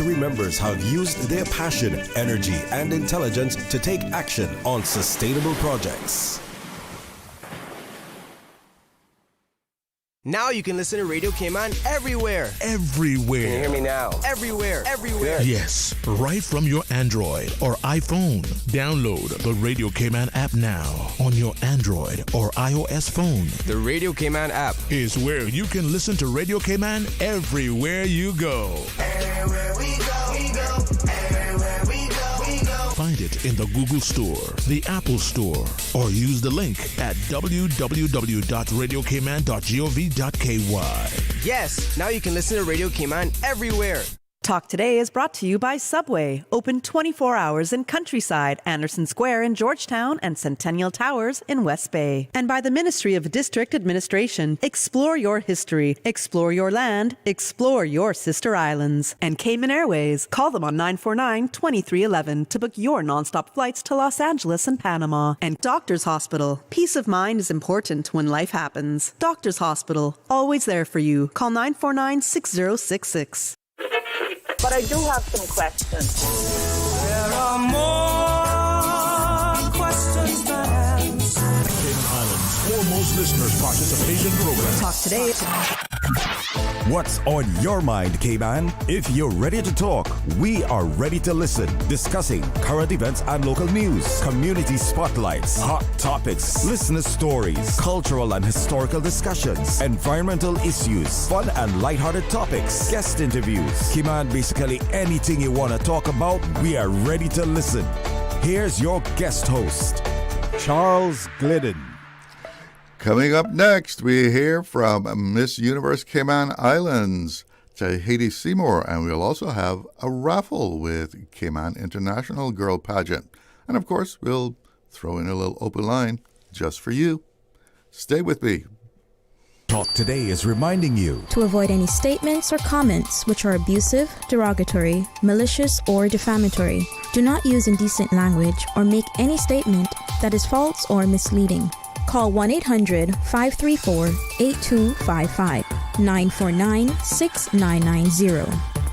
Rotary members have used their passion, energy, and intelligence to take action on sustainable projects. Now you can listen to Radio Cayman everywhere. Everywhere. Can you hear me now? Everywhere. Everywhere. Yes, right from your Android or iPhone. Download the Radio Cayman app now on your Android or iOS phone. The Radio Cayman app is where you can listen to Radio Cayman everywhere you go. Everywhere we go, we go. Everywhere we go, we go. Find it in the Google Store, the Apple Store, or use the link at www.radiocayman.gov.ky. Yes, now you can listen to Radio Cayman everywhere. Talk Today is brought to you by Subway, open 24 hours in Countryside, Anderson Square in Georgetown, and Centennial Towers in West Bay. And by the Ministry of District Administration, explore your history, explore your land, explore your sister islands. And Cayman Airways, call them on 949-2311 to book your nonstop flights to Los Angeles and Panama. And Doctors Hospital, peace of mind is important when life happens. Doctors Hospital, always there for you. Call 949-6066. But I do have some questions. There are more questions than answers. Cayman Islands' foremost listeners participation program. Talk Today. What's on your mind, Cayman? If you're ready to talk, we are ready to listen. Discussing current events and local news, community spotlights, hot topics, listener stories, cultural and historical discussions, environmental issues, fun and lighthearted topics, guest interviews. Cayman, basically anything you want to talk about, we are ready to listen. Here's your guest host, Charles Glidden. Coming up next, we hear from Miss Universe Cayman Islands, Tahiti Seymour, and we'll also have a raffle with Cayman International Girl Pageant. And of course, we'll throw in a little open line just for you. Stay with me. Talk Today is reminding you to avoid any statements or comments which are abusive, derogatory, malicious, or defamatory. Do not use indecent language or make any statement that is false or misleading. Call 1-800-534-8255, 949-6990,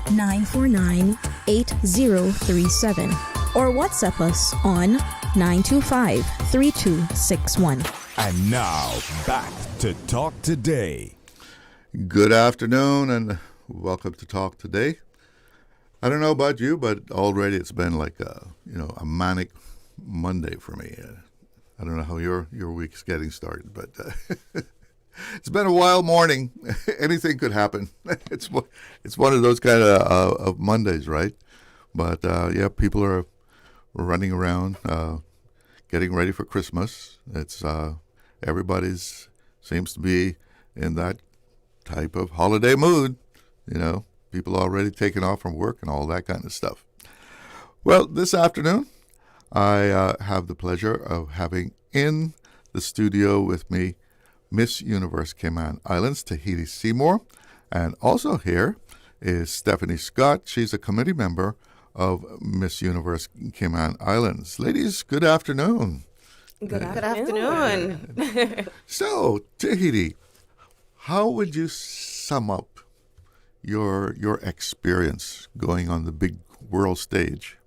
949-8037, or WhatsApp us on 925-3261. And now, back to Talk Today. Good afternoon and welcome to Talk Today. I don't know about you, but already it's been like a manic Monday for me. I don't know how your week's getting started, but it's been a wild morning. Anything could happen. It's one of those kind of Mondays, right? But yeah, people are running around, getting ready for Christmas. It's everybody's seems to be in that type of holiday mood. People already taking off from work and all that kind of stuff. Well, this afternoon, I have the pleasure of having in the studio with me Miss Universe Cayman Islands, Tahiti Seymour, and also here is Stephanie Scott. She's a committee member of Miss Universe Cayman Islands. Ladies, good afternoon. Good afternoon. So, Tahiti, how would you sum up your experience going on the big world stage?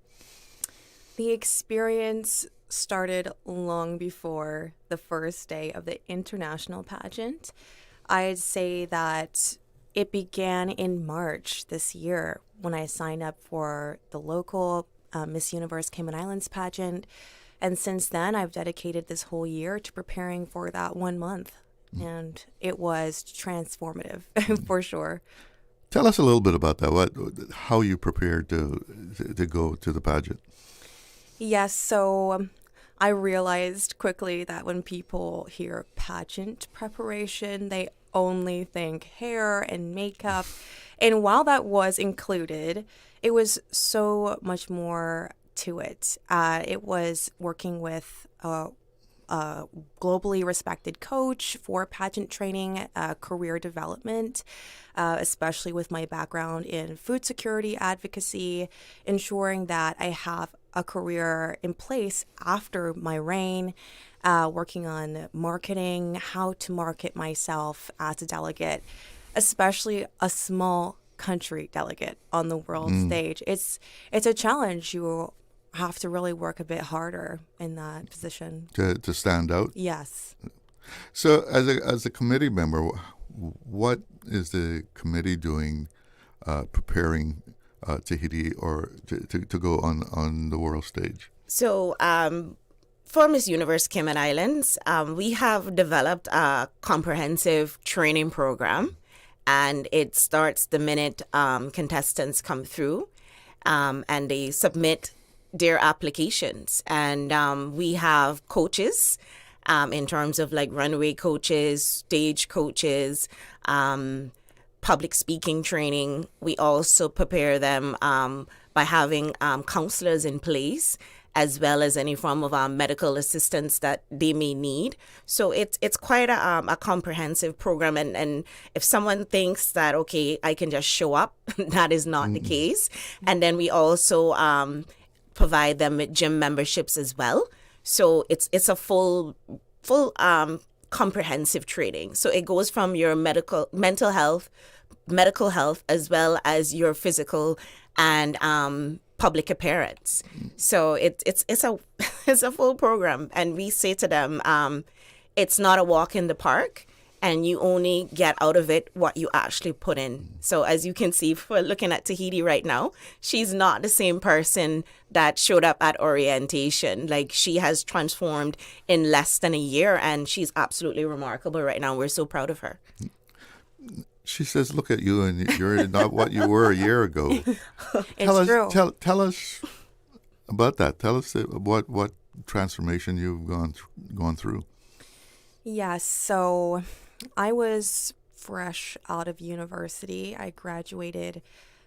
The experience started long before the first day of the international pageant. I'd say that it began in March this year when I signed up for the local Miss Universe Cayman Islands pageant. And since then, I've dedicated this whole year to preparing for that 1 month. And it was transformative, for sure. Tell us a little bit about that. How you prepared to go to the pageant? Yes, so I realized quickly that when people hear pageant preparation, they only think hair and makeup. And while that was included, it was so much more to it. It was working with a globally respected coach for pageant training, career development, especially with my background in food security advocacy, ensuring that I have a career in place after my reign, working on marketing, how to market myself as a delegate, especially a small country delegate on the world stage. It's a challenge. You have to really work a bit harder in that position to stand out. Yes. So, as a committee member, what is the committee doing, preparing Tahiti or to go on the world stage? So, for Miss Universe Cayman Islands, we have developed a comprehensive training program, and it starts the minute contestants come through, and they submit their applications. And we have coaches in terms of like runway coaches, stage coaches, public speaking training. We also prepare them by having counselors in place, as well as any form of medical assistance that they may need. So it's quite a comprehensive program. And if someone thinks that, okay, I can just show up, that is not the case. And then we also provide them with gym memberships as well. So it's a full comprehensive training. So it goes from your mental health, as well as your physical and public appearance. So it's a it's a full program, and we say to them, it's not a walk in the park, and you only get out of it what you actually put in. So as you can see, for looking at Tahiti right now, she's not the same person that showed up at orientation. Like, she has transformed in less than a year, and she's absolutely remarkable right now. We're so proud of her. She says, "Look at you, and you're not what you were a year ago." True. Tell us about that. Tell us what transformation you've gone through. Yes. So I was fresh out of university. I graduated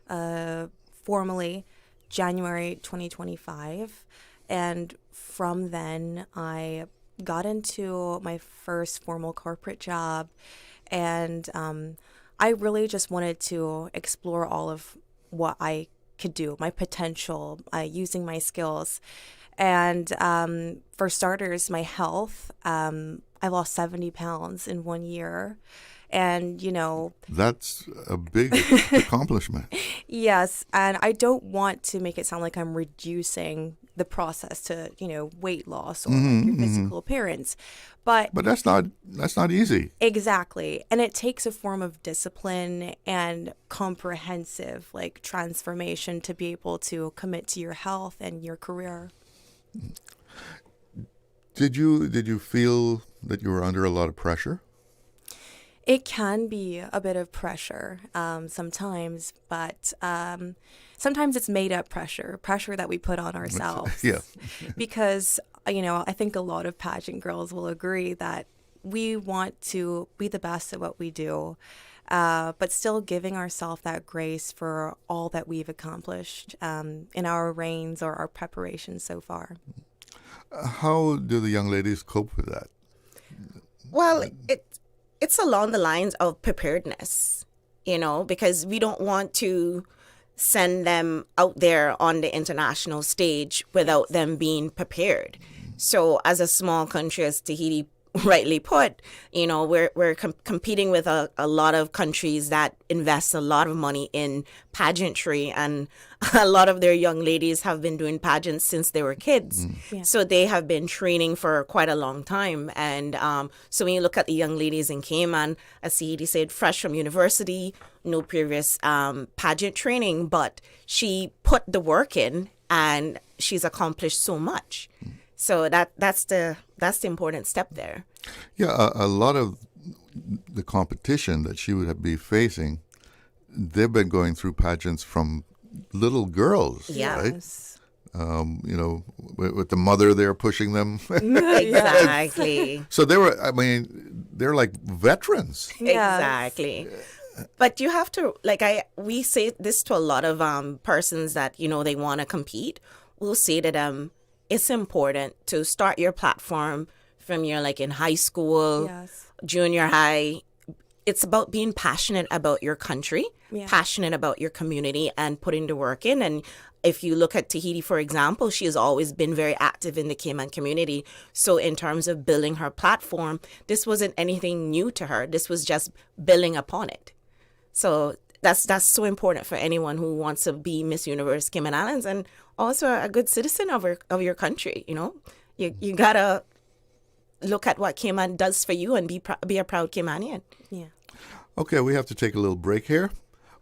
formally January 2025. And from then, I got into my first formal corporate job. And I really just wanted to explore all of what I could do, my potential, using my skills. And for starters, my health, I lost 70 pounds in 1 year. And, that's a big accomplishment. Yes. And I don't want to make it sound like I'm reducing the process to, weight loss or your physical appearance. But that's not easy. Exactly. And it takes a form of discipline and comprehensive transformation to be able to commit to your health and your career. Did you feel that you were under a lot of pressure? It can be a bit of pressure sometimes, but sometimes it's made up pressure that we put on ourselves. Yeah. Because, I think a lot of pageant girls will agree that we want to be the best at what we do, but still giving ourselves that grace for all that we've accomplished in our reigns or our preparation so far. How do the young ladies cope with that? Well, it's along the lines of preparedness, because we don't want to send them out there on the international stage without them being prepared. So as a small country, as Tahiti rightly put, we're competing with a lot of countries that invest a lot of money in pageantry, and a lot of their young ladies have been doing pageants since they were kids. Yeah. So they have been training for quite a long time. And so when you look at the young ladies in Cayman, as Tahiti said, fresh from university, no previous pageant training, but she put the work in and she's accomplished so much. So that's the important step there. Yeah, a lot of the competition that she would be facing, they've been going through pageants from little girls, yes. Right? With the mother there pushing them. Exactly. So they're like veterans. Yes. Exactly. But you have to, we say this to a lot of persons that, they want to compete. We'll say to them, it's important to start your platform from your in high school, yes, junior high. It's about being passionate about your country, passionate about your community, and putting the work in. And if you look at Tahiti, for example, she has always been very active in the Cayman community. So in terms of building her platform, this wasn't anything new to her. This was just building upon it. So that's so important for anyone who wants to be Miss Universe Cayman Islands and also a good citizen of your country. You know, you gotta look at what Cayman does for you and be a proud Caymanian. Yeah. Okay, we have to take a little break here,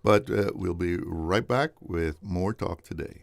but we'll be right back with more Talk Today.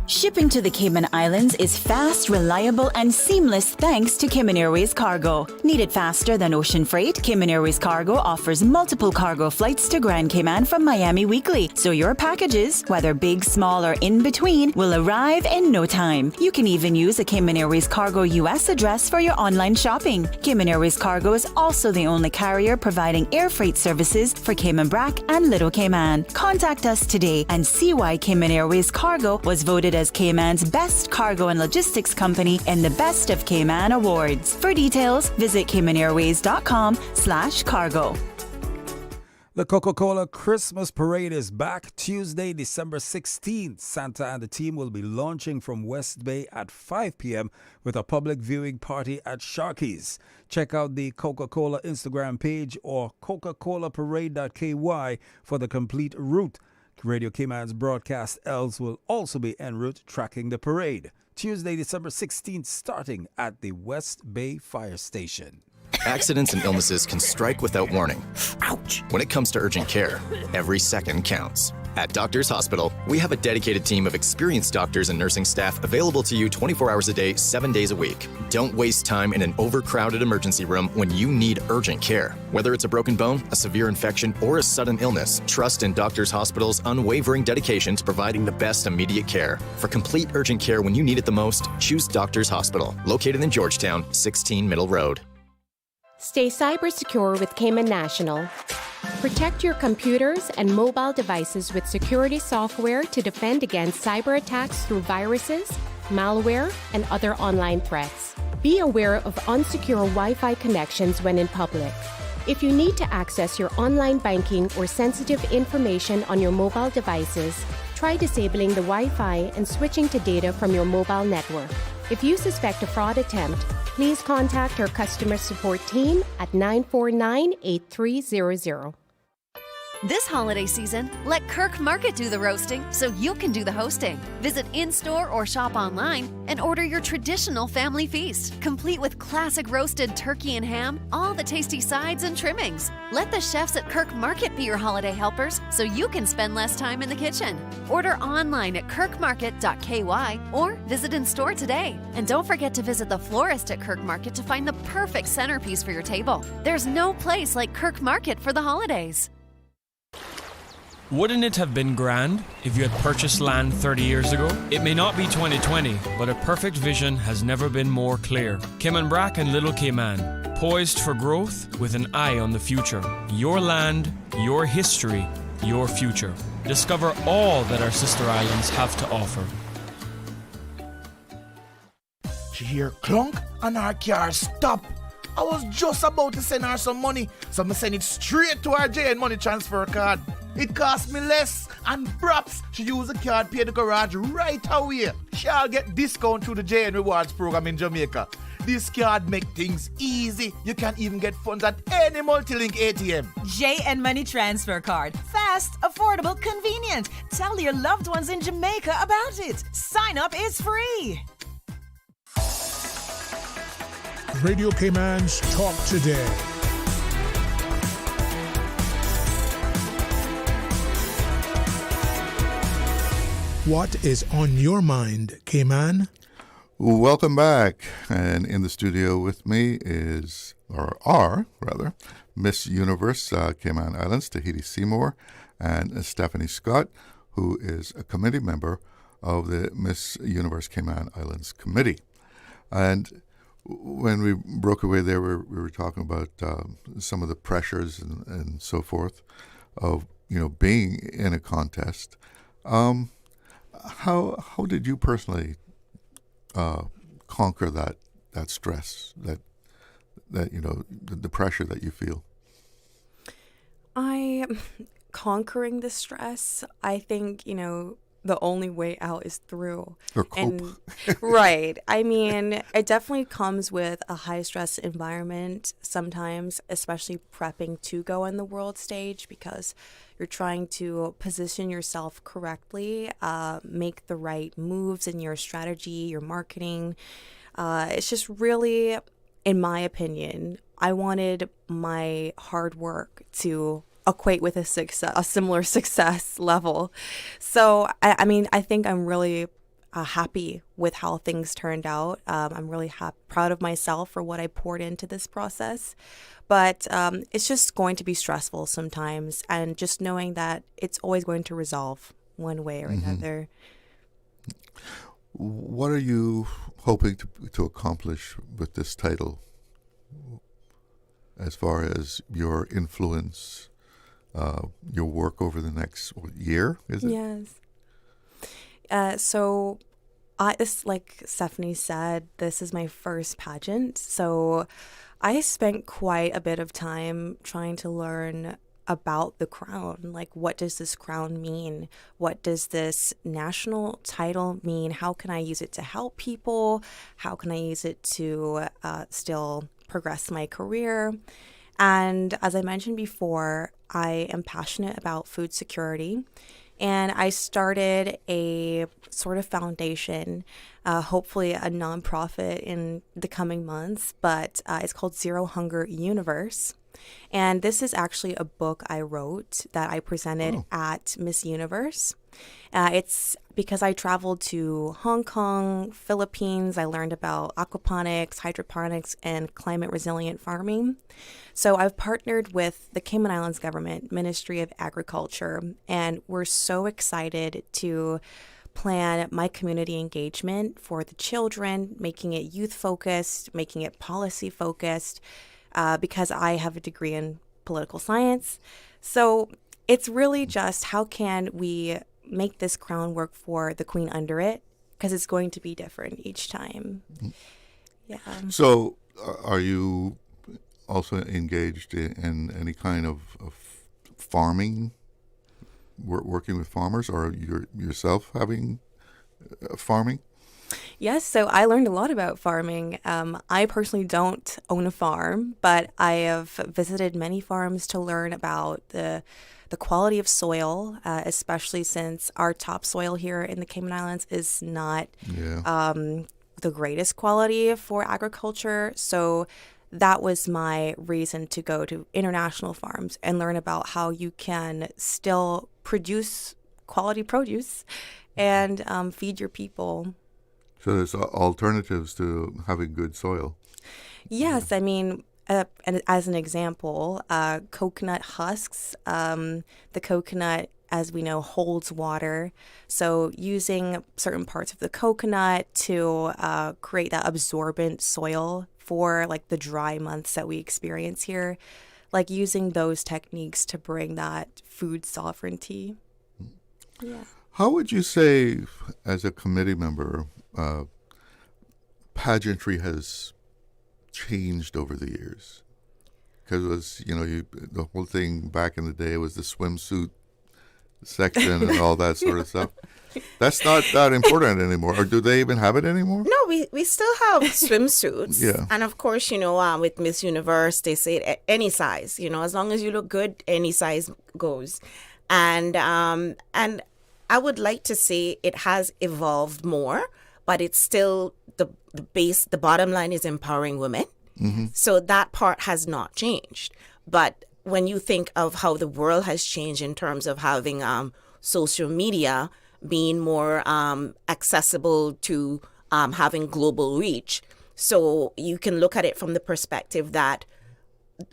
Shipping to the Cayman Islands is fast, reliable, and seamless thanks to Cayman Airways Cargo. Need it faster than ocean freight? Cayman Airways Cargo offers multiple cargo flights to Grand Cayman from Miami weekly, so your packages, whether big, small, or in between, will arrive in no time. You can even use a Cayman Airways Cargo US address for your online shopping. Cayman Airways Cargo is also the only carrier providing air freight services for Cayman Brac and Little Cayman. Contact us today and see why Cayman Airways Cargo was voted as Cayman's best cargo and logistics company in the Best of Cayman Awards. For details, visit caymanairways.com/cargo. The Coca-Cola Christmas Parade is back Tuesday, December 16th. Santa and the team will be launching from West Bay at 5 p.m. with a public viewing party at Sharky's. Check out the Coca-Cola Instagram page or coca-colaparade.ky for the complete route. Radio Cayman's broadcast elves will also be en route tracking the parade. Tuesday, December 16th, starting at the West Bay Fire Station. Accidents and illnesses can strike without warning. Ouch! When it comes to urgent care, every second counts. At Doctors Hospital, we have a dedicated team of experienced doctors and nursing staff available to you 24 hours a day, 7 days a week. Don't waste time in an overcrowded emergency room when you need urgent care. Whether it's a broken bone, a severe infection, or a sudden illness, trust in Doctors Hospital's unwavering dedication to providing the best immediate care. For complete urgent care when you need it the most, choose Doctors Hospital, located in Georgetown, 16 Middle Road. Stay cyber secure with Cayman National. Protect your computers and mobile devices with security software to defend against cyber attacks through viruses, malware, and other online threats. Be aware of unsecure Wi-Fi connections when in public. If you need to access your online banking or sensitive information on your mobile devices, try disabling the Wi-Fi and switching to data from your mobile network. If you suspect a fraud attempt, please contact our customer support team at 949-8300. This holiday season, let Kirk Market do the roasting so you can do the hosting. Visit in-store or shop online and order your traditional family feast, complete with classic roasted turkey and ham, all the tasty sides and trimmings. Let the chefs at Kirk Market be your holiday helpers so you can spend less time in the kitchen. Order online at kirkmarket.ky or visit in-store today. And don't forget to visit the florist at Kirk Market to find the perfect centerpiece for your table. There's no place like Kirk Market for the holidays. Wouldn't it have been grand if you had purchased land 30 years ago? It may not be 2020, but a perfect vision has never been more clear. Cayman Brac and Little Cayman, poised for growth with an eye on the future. Your land, your history, your future. Discover all that our sister islands have to offer. She hear clunk and her car stop. I was just about to send her some money, so I send it straight to her JN money transfer card. It cost me less, and perhaps she use the card, pay the garage right away. She'll get discount through the JN Rewards program in Jamaica. This card make things easy. You can even get funds at any multi-link ATM. JN Money Transfer Card. Fast, affordable, convenient. Tell your loved ones in Jamaica about it. Sign up is free. Radio Cayman's Talk Today. What is on your mind, Cayman? Welcome back. And in the studio with me is, or are rather, Miss Universe Cayman Islands, Tahiti Seymour, and Stephanie Scott, who is a committee member of the Miss Universe Cayman Islands Committee. And when we broke away there, we were talking about some of the pressures and so forth of, being in a contest. How did you personally conquer that stress, that the pressure that you feel? Conquering the stress, I think, the only way out is through. Or cope. And right. I mean, it definitely comes with a high stress environment sometimes, especially prepping to go on the world stage, because you're trying to position yourself correctly, make the right moves in your strategy, your marketing. It's just really, in my opinion, I wanted my hard work to equate with a similar success level. So, I mean, I think I'm really happy with how things turned out. I'm really proud of myself for what I poured into this process. But it's just going to be stressful sometimes, and just knowing that it's always going to resolve one way or another. What are you hoping to accomplish with this title as far as your influence, your work over the next year, is it? Yes. So, like Stephanie said, this is my first pageant. So I spent quite a bit of time trying to learn about the crown. Like, what does this crown mean? What does this national title mean? How can I use it to help people? How can I use it to still progress my career? And as I mentioned before, I am passionate about food security. And I started a sort of foundation, hopefully a nonprofit in the coming months, but it's called Zero Hunger Universe. And this is actually a book I wrote that I presented at Miss Universe. It's because I traveled to Hong Kong, Philippines. I learned about aquaponics, hydroponics, and climate resilient farming. So I've partnered with the Cayman Islands government, Ministry of Agriculture, and we're so excited to plan my community engagement for the children, making it youth focused, making it policy focused, because I have a degree in political science. So it's really just how can we make this crown work for the queen under it, because it's going to be different each time. Yeah. So are you also engaged in any kind of farming, working with farmers, or yourself having farming? Yes, so I learned a lot about farming. I personally don't own a farm, but I have visited many farms to learn about the quality of soil, especially since our topsoil here in the Cayman Islands is not the greatest quality for agriculture. So that was my reason to go to international farms and learn about how you can still produce quality produce and feed your people. So there's alternatives to having good soil. Yes, I mean, and as an example, coconut husks, the coconut, as we know, holds water. So using certain parts of the coconut to create that absorbent soil for like the dry months that we experience here, like using those techniques to bring that food sovereignty. Yeah. How would you say, as a committee member, pageantry has changed over the years? Because it was, the whole thing back in the day was the swimsuit section and all that sort of stuff. That's not that important anymore. Or do they even have it anymore? No, we still have swimsuits. Yeah. And of course, with Miss Universe, they say any size, as long as you look good, any size goes. And I would like to say it has evolved more, but it's still the bottom line is empowering women. Mm-hmm. So that part has not changed. But when you think of how the world has changed in terms of having social media being more accessible to having global reach, so you can look at it from the perspective that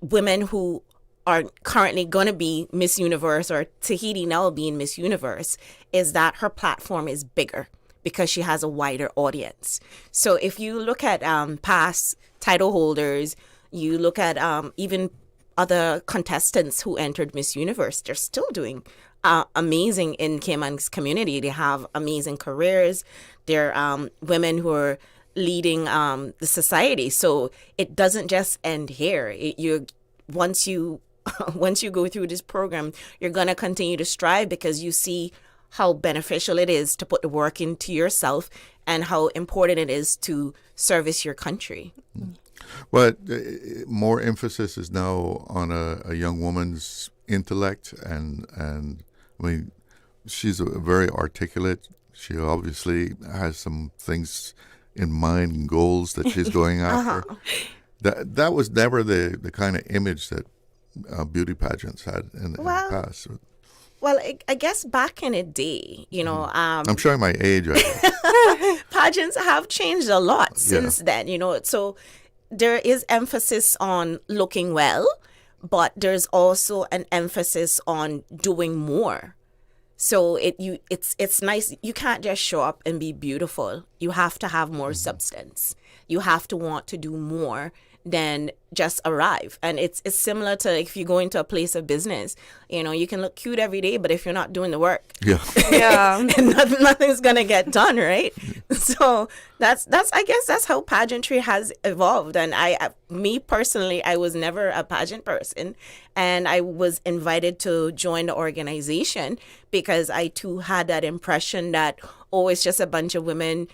women who are currently going to be Miss Universe, or Tahiti now being Miss Universe, is that her platform is bigger because she has a wider audience. So if you look at past title holders, you look at even other contestants who entered Miss Universe, they're still doing amazing in Cayman's community. They have amazing careers. They're women who are leading the society. So it doesn't just end here. Once you go through this program, you're going to continue to strive because you see how beneficial it is to put the work into yourself and how important it is to service your country. But more emphasis is now on a young woman's intellect, and I mean, she's a very articulate. She obviously has some things in mind and goals that she's going after. That was never the kind of image that beauty pageants had in the past. Well, I guess back in the day, I'm showing my age. Pageants have changed a lot since then, So there is emphasis on looking well, but there's also an emphasis on doing more. So it's nice. You can't just show up and be beautiful. You have to have more substance. You have to want to do more than just arrive. And it's similar to if you go into a place of business, you can look cute every day, but if you're not doing the work, nothing's gonna get done, right? So that's I guess that's how pageantry has evolved. And me personally, I was never a pageant person, and I was invited to join the organization because I too had that impression that it's just a bunch of women,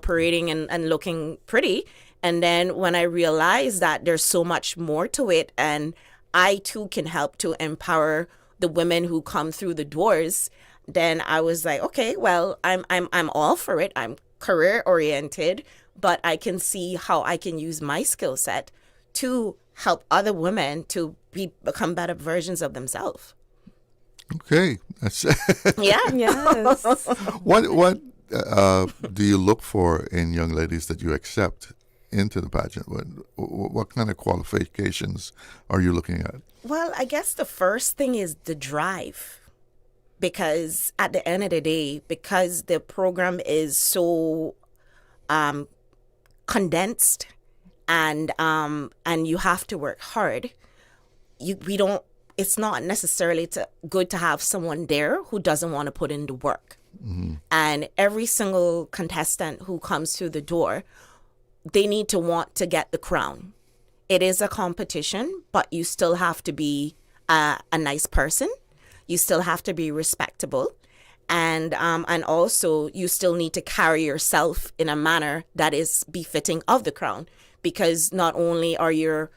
parading and looking pretty. And then when I realized that there's so much more to it, and I too can help to empower the women who come through the doors, then I was like, okay, well, I'm all for it. I'm career oriented, but I can see how I can use my skill set to help other women to become better versions of themselves. Okay, that's yes. What do you look for in young ladies that you accept into the pageant? What kind of qualifications are you looking at? Well, I guess the first thing is the drive, because at the end of the day, because the program is so condensed and you have to work hard, it's not necessarily good to have someone there who doesn't want to put in the work. Mm-hmm. And every single contestant who comes through the door, they need to want to get the crown. It is a competition, but you still have to be a nice person. You still have to be respectable. And also you still need to carry yourself in a manner that is befitting of the crown, because not only are you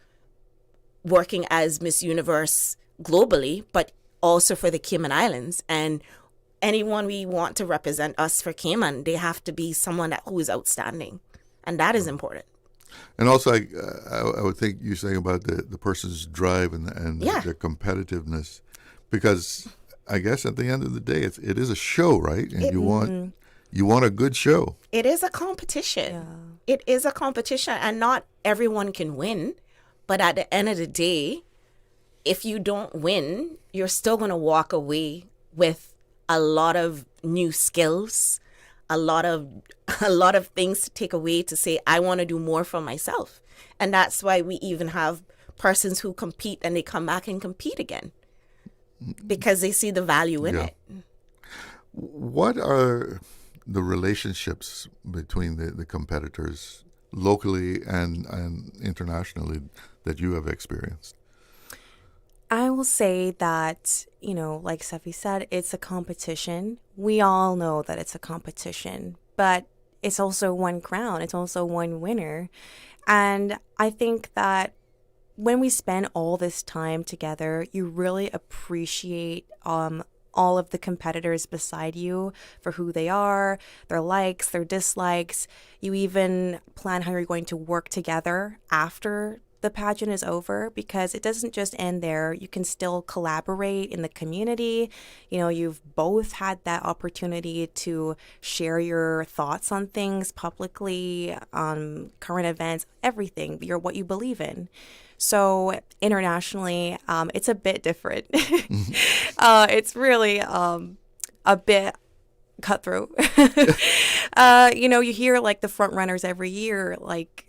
working as Miss Universe globally, but also for the Cayman Islands. And anyone we want to represent us for Cayman, they have to be someone who is outstanding. And that is important. And also, I would think you're saying about the person's drive and their competitiveness, because I guess at the end of the day, it is a show, right? And you want a good show. It is a competition. Yeah. It is a competition, and not everyone can win. But at the end of the day, if you don't win, you're still going to walk away with a lot of new skills, a lot of things to take away to say, I want to do more for myself. And that's why we even have persons who compete and they come back and compete again, because they see the value in it. What are the relationships between the competitors locally and internationally that you have experienced? I will say that, like Steffi said, it's a competition. We all know that it's a competition, but it's also one crown. It's also one winner. And I think that when we spend all this time together, you really appreciate all of the competitors beside you for who they are, their likes, their dislikes. You even plan how you're going to work together after the pageant is over, because it doesn't just end there. You can still collaborate in the community. You've both had that opportunity to share your thoughts on things publicly, on current events, everything, what you believe in. So internationally, it's a bit different. It's really a bit cutthroat. You hear like the front runners every year, like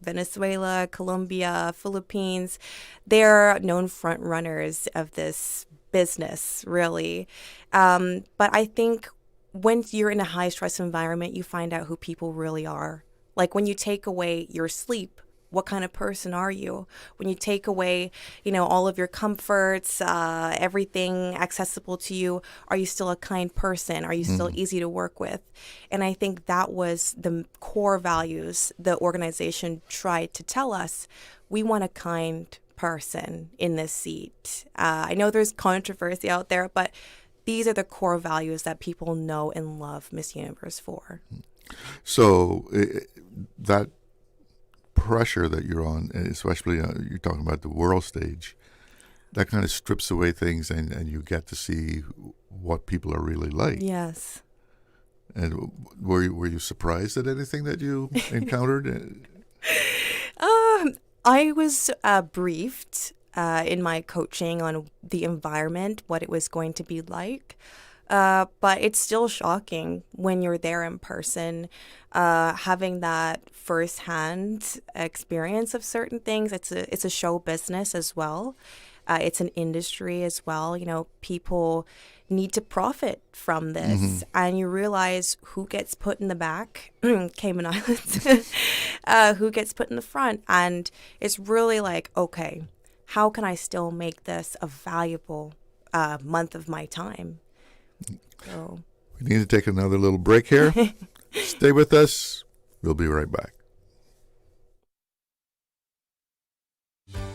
Venezuela, Colombia, Philippines. They're known front runners of this business, really. But I think when you're in a high stress environment, you find out who people really are. Like when you take away your sleep, what kind of person are you? When you take away, all of your comforts, everything accessible to you, are you still a kind person? Are you still easy to work with? And I think that was the core values the organization tried to tell us. We want a kind person in this seat. I know there's controversy out there, but these are the core values that people know and love Miss Universe for. So that pressure that you're on, especially you're talking about the world stage, that kind of strips away things and you get to see what people are really like. Yes. And were you surprised at anything that you encountered? I was briefed in my coaching on the environment, what it was going to be like. But it's still shocking when you're there in person, having that firsthand experience of certain things. It's a show business as well. It's an industry as well. People need to profit from this, and you realize who gets put in the back, Cayman Islands, who gets put in the front, and it's really like, okay, how can I still make this a valuable month of my time? So we need to take another little break here. Stay with us. We'll be right back.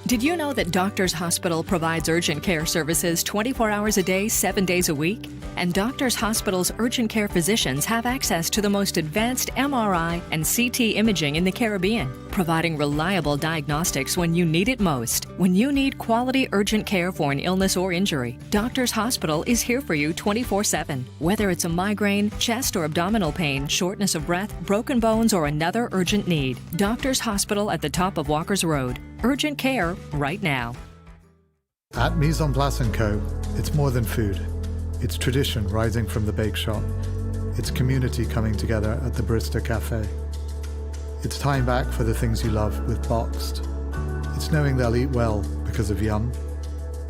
Did you know that Doctors Hospital provides urgent care services 24 hours a day, 7 days a week? And Doctors Hospital's urgent care physicians have access to the most advanced MRI and CT imaging in the Caribbean, providing reliable diagnostics when you need it most. When you need quality urgent care for an illness or injury, Doctors Hospital is here for you 24/7. Whether it's a migraine, chest or abdominal pain, shortness of breath, broken bones, or another urgent need, Doctors Hospital at the top of Walker's Road. Urgent care right now. At Mise en Place & Co., it's more than food. It's tradition rising from the bake shop. It's community coming together at the Barista Cafe. It's time back for the things you love with Boxed. It's knowing they'll eat well because of Yum.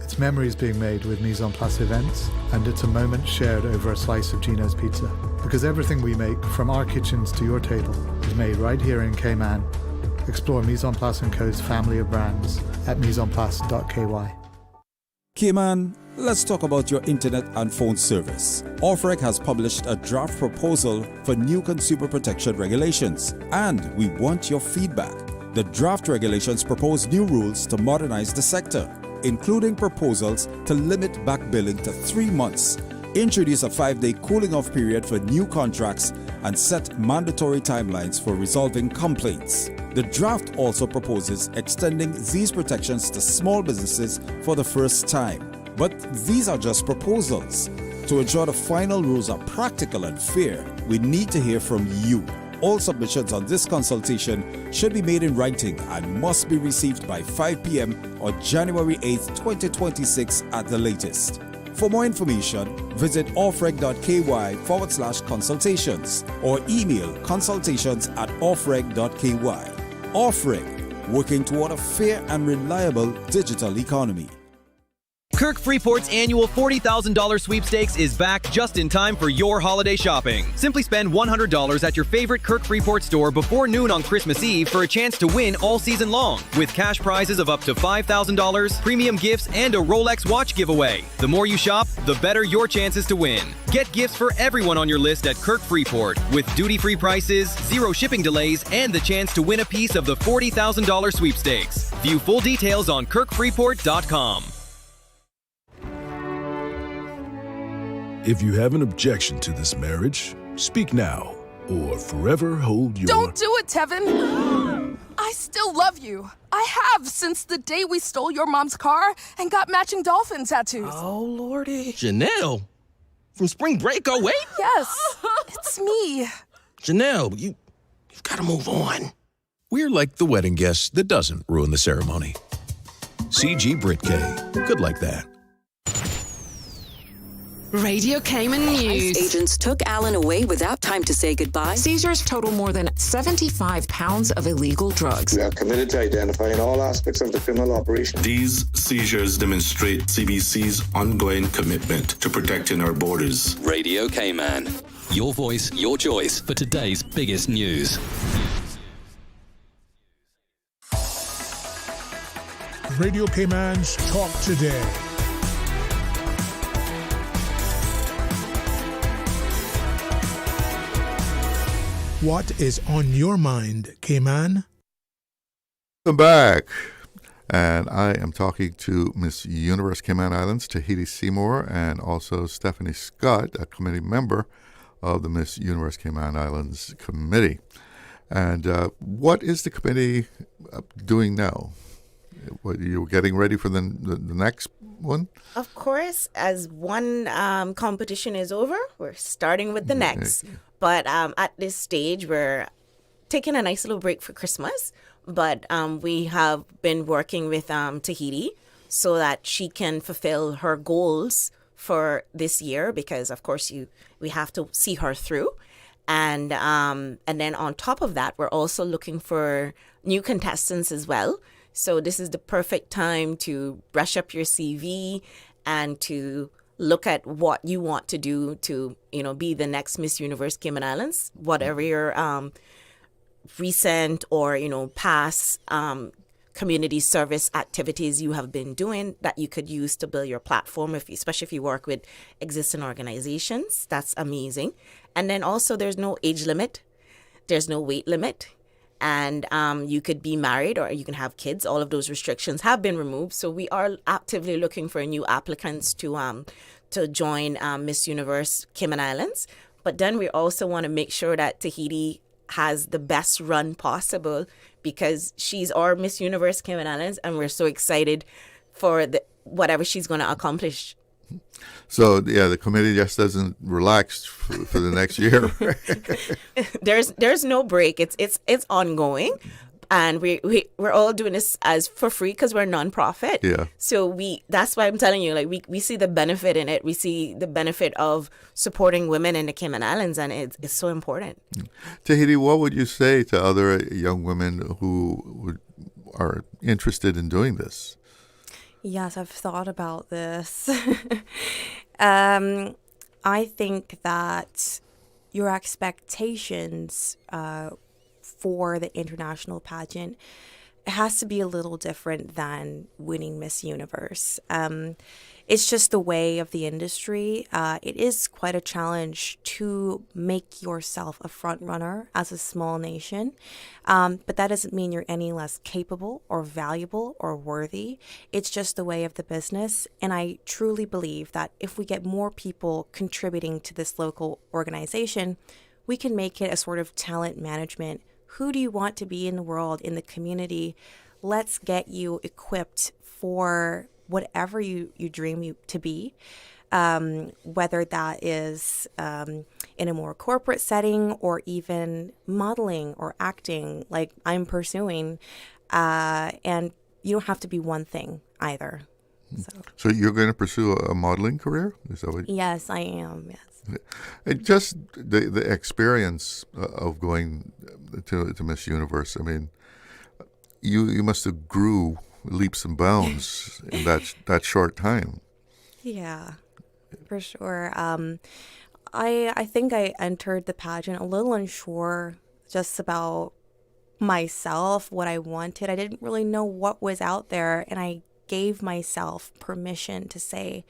It's memories being made with Mise en Place events, and it's a moment shared over a slice of Gino's pizza. Because everything we make, from our kitchens to your table, is made right here in Cayman. Explore Mise en Place & Co.'s family of brands at miseenplace.ky. Cayman, let's talk about your internet and phone service. Orrett has published a draft proposal for new consumer protection regulations, and we want your feedback. The draft regulations propose new rules to modernize the sector, including proposals to limit back billing to 3 months, introduce a 5-day cooling-off period for new contracts, and set mandatory timelines for resolving complaints. The draft also proposes extending these protections to small businesses for the first time. But these are just proposals. To ensure the final rules are practical and fair, we need to hear from you. All submissions on this consultation should be made in writing and must be received by 5 p.m. on January 8, 2026 at the latest. For more information, visit orreg.ky/consultations or email consultations@orreg.ky. Orreg, working toward a fair and reliable digital economy. Kirk Freeport's annual $40,000 sweepstakes is back just in time for your holiday shopping. Simply spend $100 at your favorite Kirk Freeport store before noon on Christmas Eve for a chance to win all season long, with cash prizes of up to $5,000, premium gifts, and a Rolex watch giveaway. The more you shop, the better your chances to win. Get gifts for everyone on your list at Kirk Freeport, with duty-free prices, 0 shipping delays, and the chance to win a piece of the $40,000 sweepstakes. View full details on kirkfreeport.com. If you have an objection to this marriage, speak now or forever hold your... Don't do it, Tevin! I still love you. I have since the day we stole your mom's car and got matching dolphin tattoos. Oh, Lordy. Janelle? From spring break 08? Yes, it's me. Janelle, you've got to move on. We're like the wedding guest that doesn't ruin the ceremony. CG Britcay. Good like that. Radio Cayman News. ICE agents took Alan away without time to say goodbye. Seizures total more than 75 pounds of illegal drugs. We are committed to identifying all aspects of the criminal operation. These seizures demonstrate CBC's ongoing commitment to protecting our borders. Radio Cayman. Your voice, your choice for today's biggest news. Radio Cayman's Talk Today. What is on your mind, Cayman? Welcome back. And I am talking to Miss Universe Cayman Islands, Tahiti Seymour, and also Stephanie Scott, a committee member of the Miss Universe Cayman Islands Committee. And what is the committee doing now? What, you getting ready for the next one? Of course, as one competition is over, we're starting with the next. But at this stage, we're taking a nice little break for Christmas. But we have been working with Tahiti so that she can fulfill her goals for this year, because, of course, we have to see her through. And then on top of that, we're also looking for new contestants as well. So this is the perfect time to brush up your CV and to look at what you want to do to, be the next Miss Universe Cayman Islands, whatever your recent or, past community service activities you have been doing that you could use to build your platform, especially if you work with existing organizations. That's amazing. And then also there's no age limit. There's no weight limit. And you could be married or you can have kids. All of those restrictions have been removed. So we are actively looking for new applicants to join Miss Universe Cayman Islands. But then we also want to make sure that Tahiti has the best run possible, because she's our Miss Universe Cayman Islands, and we're so excited for whatever she's going to accomplish. So, the committee just doesn't relax for the next year. There's no break. It's ongoing. And we're all doing this for free because we're a nonprofit. Yeah. So that's why I'm telling you, we see the benefit in it. We see the benefit of supporting women in the Cayman Islands, and it's so important. Tahiti, what would you say to other young women who are interested in doing this? Yes, I've thought about this. I think that your expectations for the international pageant, it has to be a little different than winning Miss Universe. It's just the way of the industry. It is quite a challenge to make yourself a front runner as a small nation. But that doesn't mean you're any less capable or valuable or worthy. It's just the way of the business. And I truly believe that if we get more people contributing to this local organization, we can make it a sort of talent management. Who do you want to be in the world, in the community? Let's get you equipped for whatever you dream to be, whether that is in a more corporate setting or even modeling or acting like I'm pursuing. And you don't have to be one thing either. So you're going to pursue a modeling career? Is that what? Yes, I am, yes. And just the experience of going to Miss Universe, I mean, you must have grew leaps and bounds in that short time. Yeah, for sure. I think I entered the pageant a little unsure just about myself, what I wanted. I didn't really know what was out there, and I gave myself permission to say,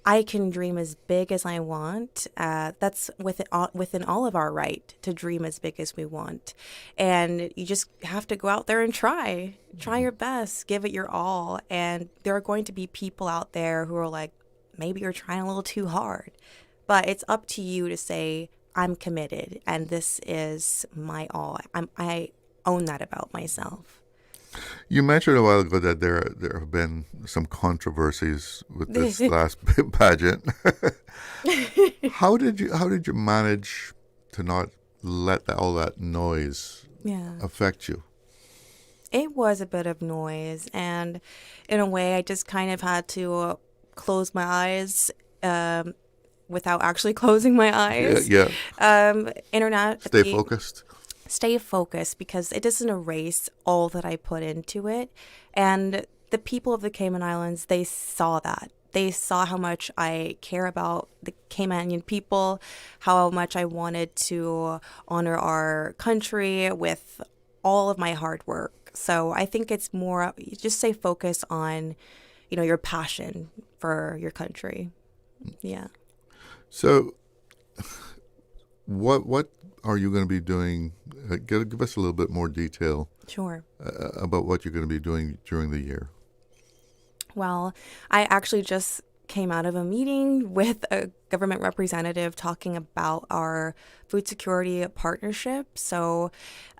I can dream as big as I want. That's within all of our right to dream as big as we want. And you just have to go out there and try your best, give it your all. And there are going to be people out there who are like, maybe you're trying a little too hard. But it's up to you to say, I'm committed and this is my all. I own that about myself. You mentioned a while ago that there have been some controversies with this last pageant. How did you manage to not let all that noise affect you? It was a bit of noise, and in a way, I just kind of had to close my eyes without actually closing my eyes. Yeah. Stay focused. Stay focused, because it doesn't erase all that I put into it. And the people of the Cayman Islands, they saw that. They saw how much I care about the Caymanian people, how much I wanted to honor our country with all of my hard work. So I think it's more, you just stay focused on, your passion for your country. Yeah. So what are you going to be doing? Give us a little bit more detail. Sure. About what you're going to be doing during the year. Well, I actually just came out of a meeting with a government representative talking about our food security partnership. So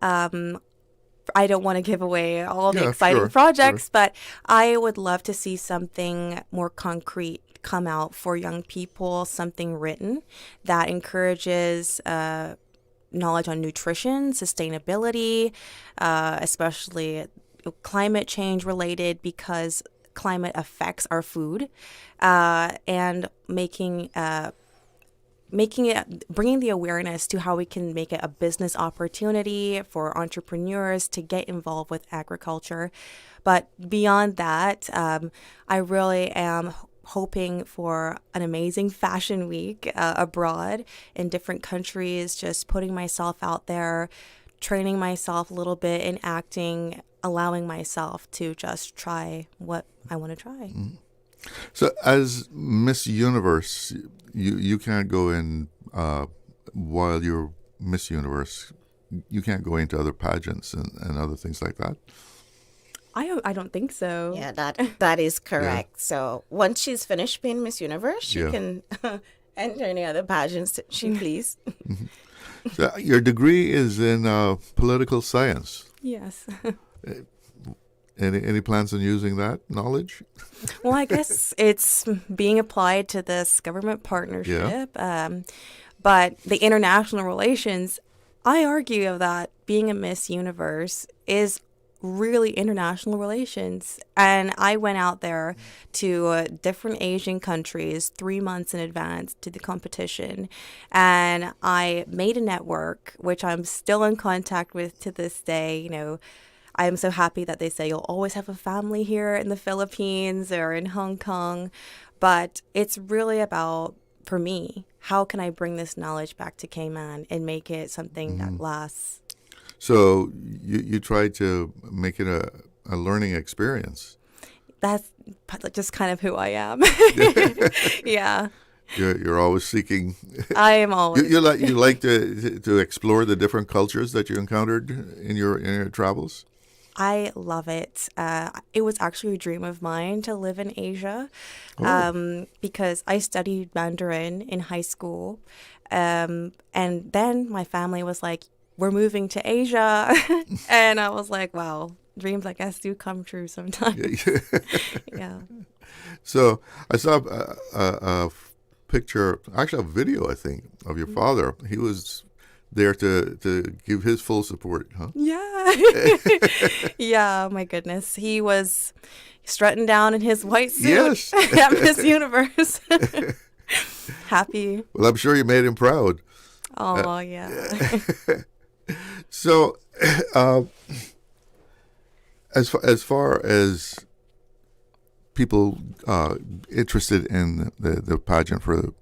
I don't want to give away all the exciting projects, but I would love to see something more concrete come out for young people, something written that encourages knowledge on nutrition, sustainability, especially climate change related, because climate affects our food, and bringing the awareness to how we can make it a business opportunity for entrepreneurs to get involved with agriculture. But beyond that, I really am hoping for an amazing fashion week abroad in different countries, just putting myself out there, training myself a little bit in acting, allowing myself to just try what I want to try. Mm. So as Miss Universe, you can't go in, while you're Miss Universe, you can't go into other pageants and other things like that? I don't think so. Yeah, that is correct. Yeah. So once she's finished being Miss Universe, she can enter any other pageants that she please. Mm-hmm. So your degree is in political science. Yes. Any plans on using that knowledge? Well, I guess it's being applied to this government partnership. Yeah. But the international relations, I argue that being a Miss Universe is really international relations. And I went out there to different Asian countries 3 months in advance to the competition. And I made a network, which I'm still in contact with to this day. I am so happy that they say you'll always have a family here in the Philippines or in Hong Kong. But it's really about, for me, how can I bring this knowledge back to Cayman and make it something that lasts? So you try to make it a learning experience. That's just kind of who I am. Yeah. You're always seeking. I am always. You like to explore the different cultures that you encountered in your travels? I love it. It was actually a dream of mine to live in Asia, because I studied Mandarin in high school, and then my family was like, "We're moving to Asia," and I was like, "Wow, dreams I guess do come true sometimes." Yeah. So I saw a picture, actually a video, I think, of your father. He was there to give his full support, huh? Yeah. Yeah, my goodness. He was strutting down in his white suit at Miss Universe. Happy. Well, I'm sure you made him proud. Oh, yeah. So, as far as people interested in the pageant for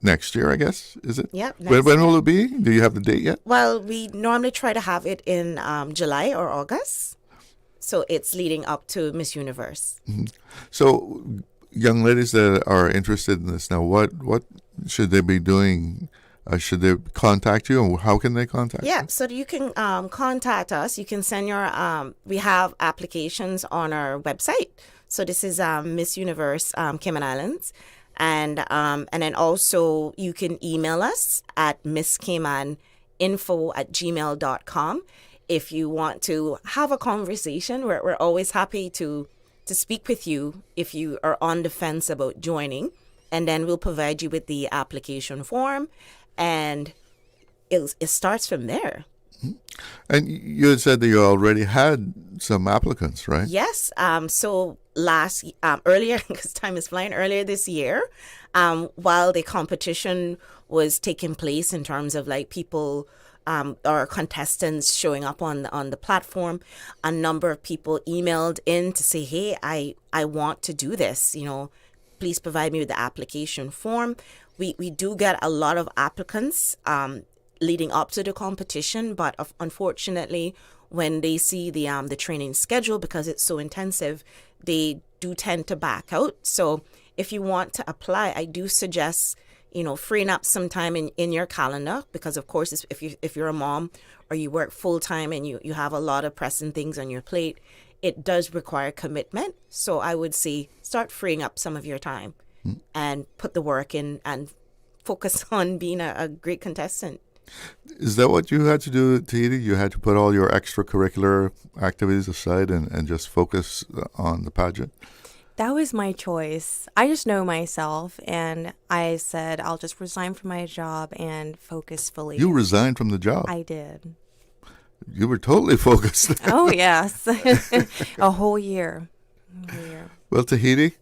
next year, I guess, is it? Yep. When will it be? Do you have the date yet? Well, we normally try to have it in July or August. So it's leading up to Miss Universe. Mm-hmm. So young ladies that are interested in this now, what should they be doing? Should they contact you, and how can they contact you? Yeah, so you can contact us. You can send your, we have applications on our website. So this is Miss Universe Cayman Islands. And then also you can email us at misscaymaninfo@gmail.com if you want to have a conversation. We're always happy to speak with you if you are on the fence about joining. And then we'll provide you with the application form, and it starts from there. And you had said that you already had some applicants, right? Yes. So earlier, because time is flying, earlier this year, while the competition was taking place in terms of like people or contestants showing up on the platform, a number of people emailed in to say, hey, I want to do this, please provide me with the application form. We do get a lot of applicants. leading up to the competition, but unfortunately, when they see the training schedule, because it's so intensive, they do tend to back out. So if you want to apply, I do suggest, freeing up some time in your calendar, because of course, if you're a mom or you work full time and you have a lot of pressing things on your plate, it does require commitment. So I would say start freeing up some of your time and put the work in and focus on being a great contestant. Is that what you had to do, Tahiti? You had to put all your extracurricular activities aside and just focus on the pageant? That was my choice. I just know myself, and I said I'll just resign from my job and focus fully. You resigned from the job? I did. You were totally focused. Oh, yes. A whole year. Well, Tahiti,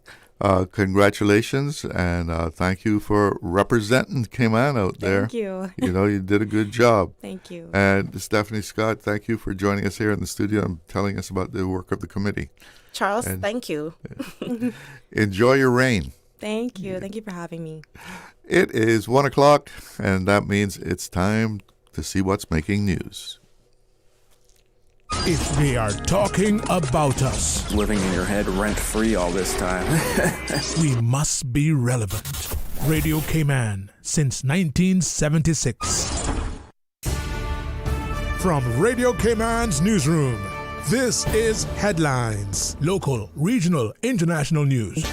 congratulations, and thank you for representing Cayman out there. Thank you. You did a good job. Thank you. And Stephanie Scott, thank you for joining us here in the studio and telling us about the work of the committee. Charles, thank you. Enjoy your rain. Thank you. Thank you for having me. It is 1 o'clock, and that means it's time to see what's making news. If they are talking about us, living in your head rent-free all this time, we must be relevant. Radio Cayman since 1976. From Radio Cayman's newsroom, this is Headlines. Local, regional, international news.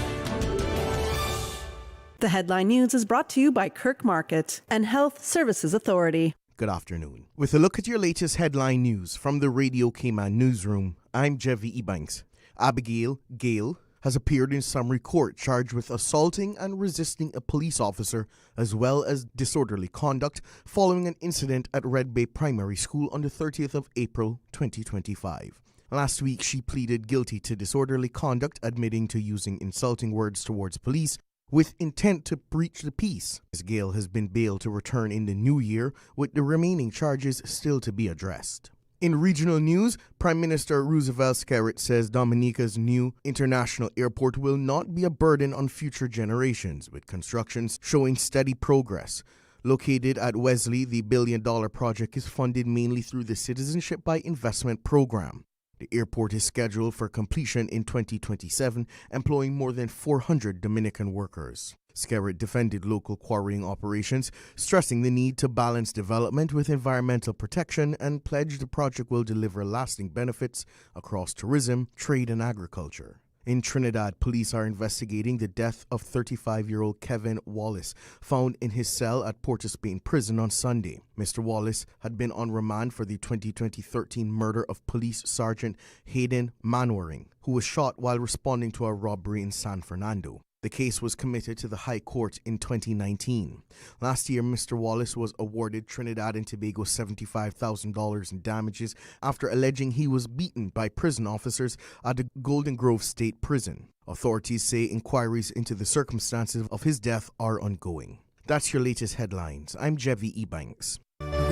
The Headline News is brought to you by Kirk Market and Health Services Authority. Good afternoon. With a look at your latest headline news from the Radio Cayman newsroom, I'm Jevi Ebanks. Abigail Gale has appeared in summary court charged with assaulting and resisting a police officer as well as disorderly conduct following an incident at Red Bay Primary School on the 30th of April 2025. Last week, she pleaded guilty to disorderly conduct, admitting to using insulting words towards police with intent to breach the peace. Ms. Gale has been bailed to return in the new year, with the remaining charges still to be addressed. In regional news, Prime Minister Roosevelt Skerritt says Dominica's new international airport will not be a burden on future generations, with construction showing steady progress. Located at Wesley, the billion-dollar project is funded mainly through the Citizenship by Investment program. The airport is scheduled for completion in 2027, employing more than 400 Dominican workers. Skerritt defended local quarrying operations, stressing the need to balance development with environmental protection, and pledged the project will deliver lasting benefits across tourism, trade, and agriculture. In Trinidad, police are investigating the death of 35-year-old Kevin Wallace, found in his cell at Port of Spain prison on Sunday. Mr. Wallace had been on remand for the 2013 murder of Police Sergeant Hayden Manwaring, who was shot while responding to a robbery in San Fernando. The case was committed to the High Court in 2019. Last year, Mr. Wallace was awarded Trinidad and Tobago $75,000 in damages after alleging he was beaten by prison officers at the Golden Grove State Prison. Authorities say inquiries into the circumstances of his death are ongoing. That's your latest headlines. I'm Jevi Ebanks.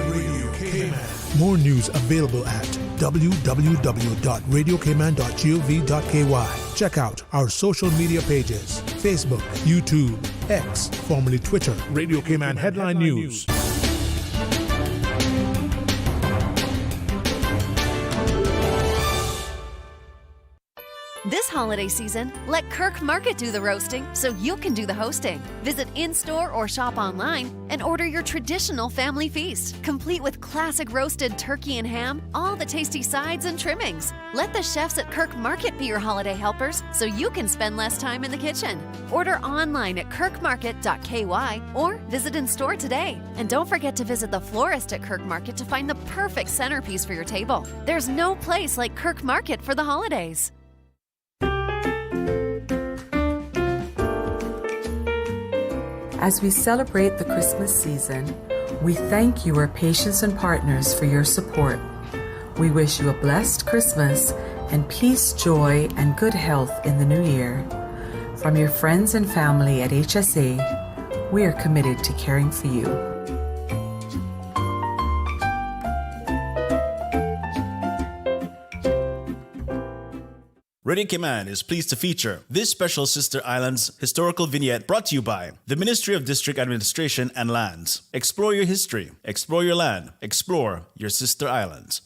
Radio Cayman. More news available at www.radiocayman.gov.ky. Check out our social media pages: Facebook, YouTube, X, formerly Twitter. Radio Cayman Headline News. This holiday season, let Kirk Market do the roasting so you can do the hosting. Visit in-store or shop online and order your traditional family feast, complete with classic roasted turkey and ham, all the tasty sides and trimmings. Let the chefs at Kirk Market be your holiday helpers so you can spend less time in the kitchen. Order online at kirkmarket.ky or visit in-store today. And don't forget to visit the florist at Kirk Market to find the perfect centerpiece for your table. There's no place like Kirk Market for the holidays. As we celebrate the Christmas season, we thank you, our patients and partners, for your support. We wish you a blessed Christmas and peace, joy, and good health in the new year. From your friends and family at HSA, we are committed to caring for you. Radio Cayman is pleased to feature this special Sister Islands historical vignette brought to you by the Ministry of District Administration and Lands. Explore your history, explore your land, explore your Sister Islands.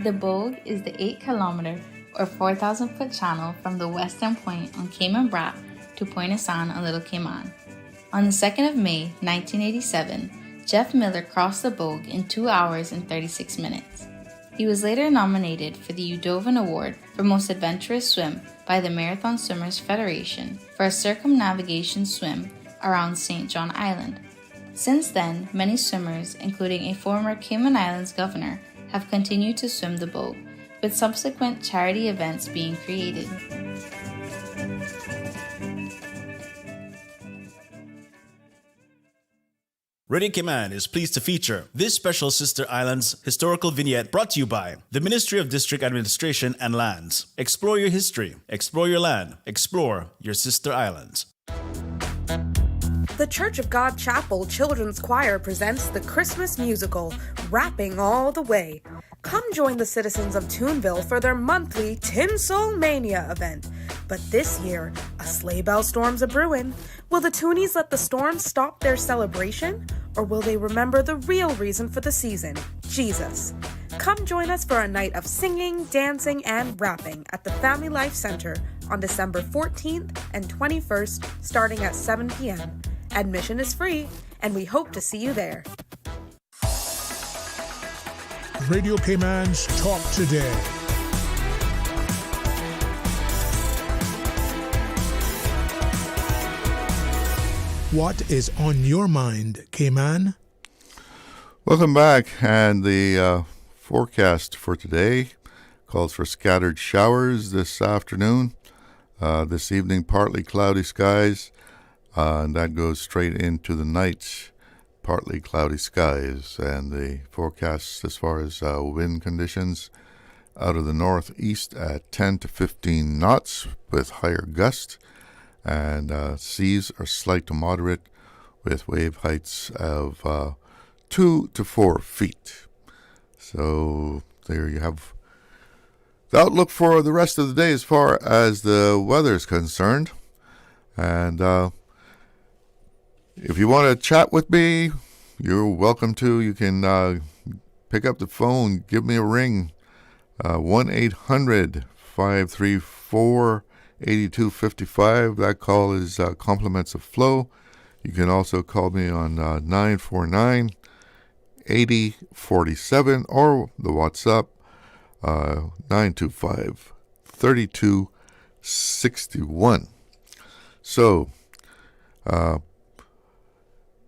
The Bogue is the 8-kilometer or 4,000-foot channel from the western point on Cayman Brac to Point Asan on Little Cayman. On the 2nd of May, 1987, Jeff Miller crossed the Bogue in 2 hours and 36 minutes. He was later nominated for the Udovan Award for Most Adventurous Swim by the Marathon Swimmers Federation for a circumnavigation swim around St. John Island. Since then, many swimmers, including a former Cayman Islands governor, have continued to swim the Bogue, with subsequent charity events being created. Radio Cayman is pleased to feature this special Sister Islands historical vignette brought to you by the Ministry of District Administration and Lands. Explore your history, explore your land, explore your Sister Islands. The Church of God Chapel Children's Choir presents the Christmas musical, Rapping All the Way. Come join the citizens of Toonville for their monthly Tinsel Mania event. But this year, a sleigh bell storm's a-brewin'. Will the Toonies let the storm stop their celebration? Or will they remember the real reason for the season, Jesus? Come join us for a night of singing, dancing, and rapping at the Family Life Center on December 14th and 21st, starting at 7 p.m. Admission is free, and we hope to see you there. Radio Cayman's Talk Today. What is on your mind, Cayman? Welcome back, and the forecast for today calls for scattered showers this afternoon. This evening, partly cloudy skies, and that goes straight into the night. Partly cloudy skies, and the forecast as far as wind conditions out of the northeast at 10 to 15 knots with higher gusts, and seas are slight to moderate with wave heights of 2 to 4 feet. So there you have the outlook for the rest of the day as far as the weather is concerned. And if you want to chat with me, you're welcome to. You can pick up the phone, give me a ring, 1-800-534-8255. That call is compliments of Flow. You can also call me on 949-8047 or the WhatsApp 925-3261. So,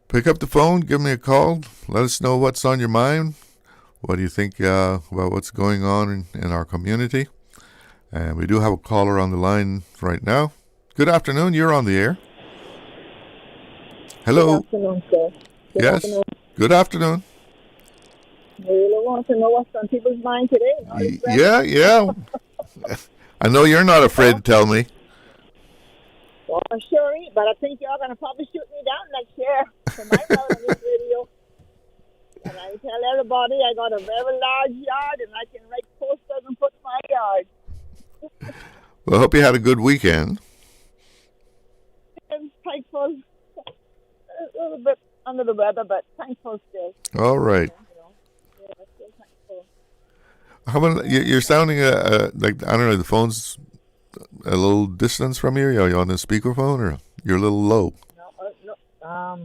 pick up the phone, give me a call, let us know what's on your mind. What do you think about what's going on in our community? And we do have a caller on the line right now. Good afternoon, you're on the air. Hello. Good afternoon, sir. Good yes. Afternoon. Good afternoon. I really want to know what's on people's mind today. Yeah. I know you're not afraid to tell me. Well, I'm sure, but I think y'all going to probably shoot me down next year for my part on this video. And I tell everybody I got a very large yard and I can write posters and put my yard. Well, I hope you had a good weekend. I'm thankful. A little bit under the weather, but thankful still. All right. Yeah, still thankful. How about you're sounding like, I don't know, the phone's a little distance from you? Are you on the speakerphone or you're a little low? No, I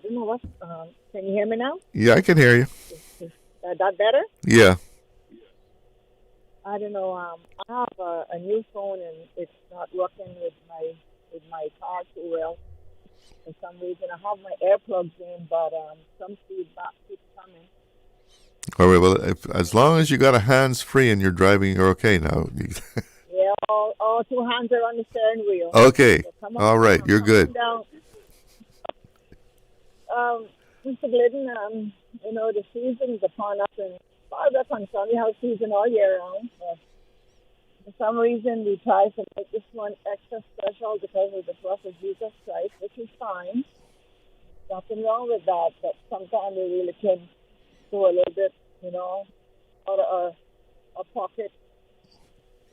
don't know what. Can you hear me now? Yeah, I can hear you. Is that better? Yeah. I don't know. I have a new phone and it's not working with my car too well. For some reason, I have my earplugs in, but some feedback keeps coming. All right. Well, as long as you got a hands free and you're driving, you're okay now. Yeah, all two hands are on the steering wheel. Okay. So all right. You're good. Mr. Glidden, the season's upon us, and as far as I'm concerned, we have season all year round. But for some reason, we try to make this one extra special because of the birth of Jesus Christ, which is fine. Nothing wrong with that, but sometimes we really can do a little bit, out of our pocket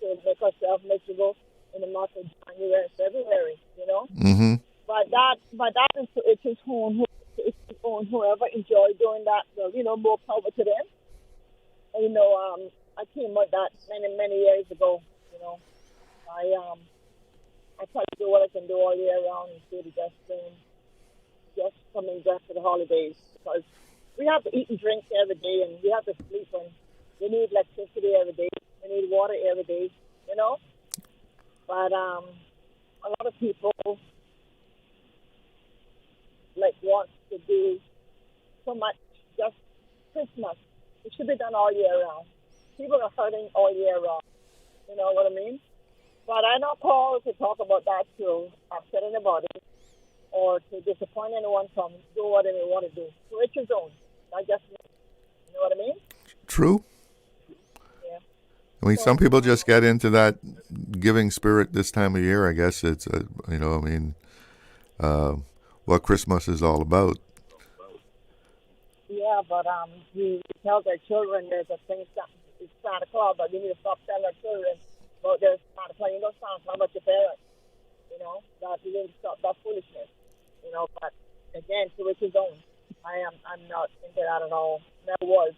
to make ourselves miserable in the month of January and February, you know. Mm-hmm. But that is to its own whoever enjoy doing that, well, you know, more power to them. And, you know, I came with that many years ago. You know, I try to do what I can do all year round instead of just coming just for the holidays, because we have to eat and drink every day, and we have to sleep, and we need electricity every day. We need water every day. You know, but a lot of people want to do so much just Christmas. It should be done all year round. People are hurting all year round. You know what I mean? But I don't call to talk about that to upset anybody or to disappoint anyone from doing what they want to do. So it's his own. I just, you know what I mean? True. Yeah. I mean, some people just get into that giving spirit this time of year. I guess it's, what Christmas is all about. Yeah, but we tell their children there's a thing, it's Santa Claus, but we need to stop telling our children about there's Santa Claus. You know Santa Claus about your parents. You know, that we need to stop that foolishness. You know, but again, to which his own. I'm not into that at all. Never was.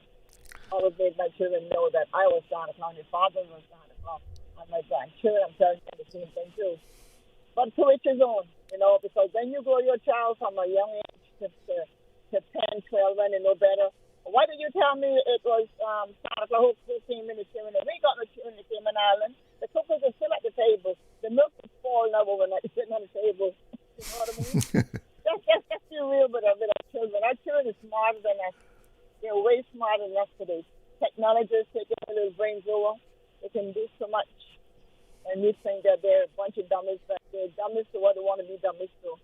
Always made my children know that I was Santa Claus, your father was Santa Claus. And my grandchildren, I'm telling them the same thing too. But to each his own, you know, because when you grow your child from a young age to 10, 12, and they know better. Why did you tell me it was Santa Claus who came in the chimney? We got no chimney in the Cayman Island. The cookers are still at the table. The milk is falling over when they're sitting on the table. You know what I mean? Let's be real with our children. Our children are smarter than us. They're way smarter than us today. Technology is taking their little brains over. They can do so much. And we think that they're a bunch of dummies, but they're dummies to what they want to be dummies to.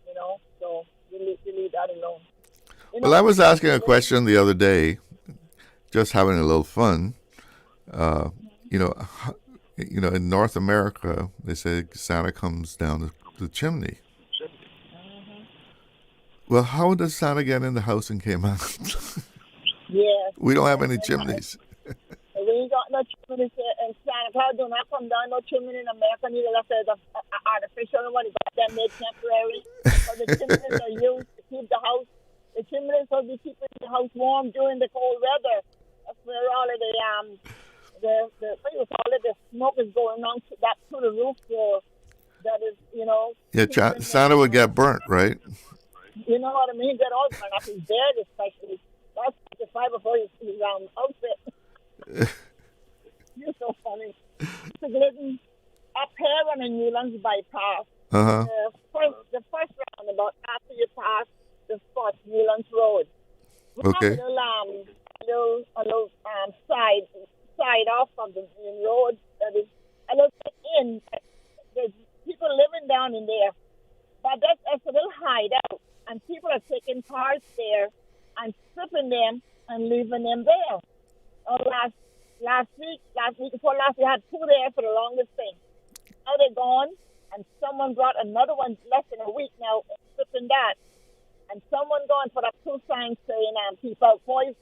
You know? So we leave that alone. You know, Well, I was asking a question the other day, just having a little fun. In North America, they say Santa comes down the chimney. Well, how does Santa get in the house in Cayman? Yeah. We don't have any chimneys. We ain't got no chimneys in Santa Claus. Do not come down no chimney in America. Neither that's the artificial one. It's got them made temporary. But the chimneys are used to keep the house. The chimneys will be keeping the house warm during the cold weather. That's where all of the smoke is going on to the roof. So that is, you know. Yeah, Santa would get burnt, right? You know what I mean? Get all burnt up his beard, especially. That's the fiber for his outfit. You're so funny. So, listen, up here on the Newlands bypass, the first roundabout after you pass the spot, Newlands Road. We have a little side off of the main road that is a little bit in. There's people living down in there. But that's a little hideout. And people are taking cars there and stripping them and leaving them there. Last week before last, we had two there for the longest thing. Now they're gone, and someone brought another one less than a week now, stripping that. And someone gone put up two signs saying people poison.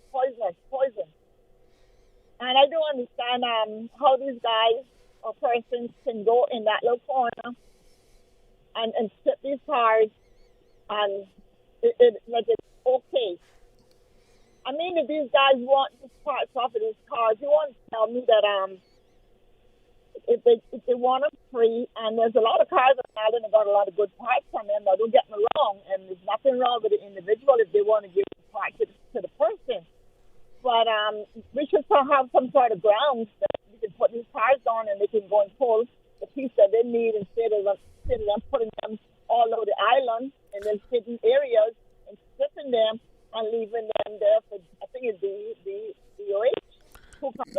And I don't understand how these guys or persons can go in that little corner and strip these cars, and it's okay. I mean, if these guys want these parts off of these cars, you want to tell me that if they want them free, and there's a lot of cars on the island that got a lot of good parts from them. Now, don't get me wrong, and there's nothing wrong with the individual if they want to give the part to the person. But we should have some sort of grounds that we can put these cars on, and they can go and pull the piece that they need instead of them putting them all over the island and then hidden areas and stripping them and leaving them there for, I think it's the DOH.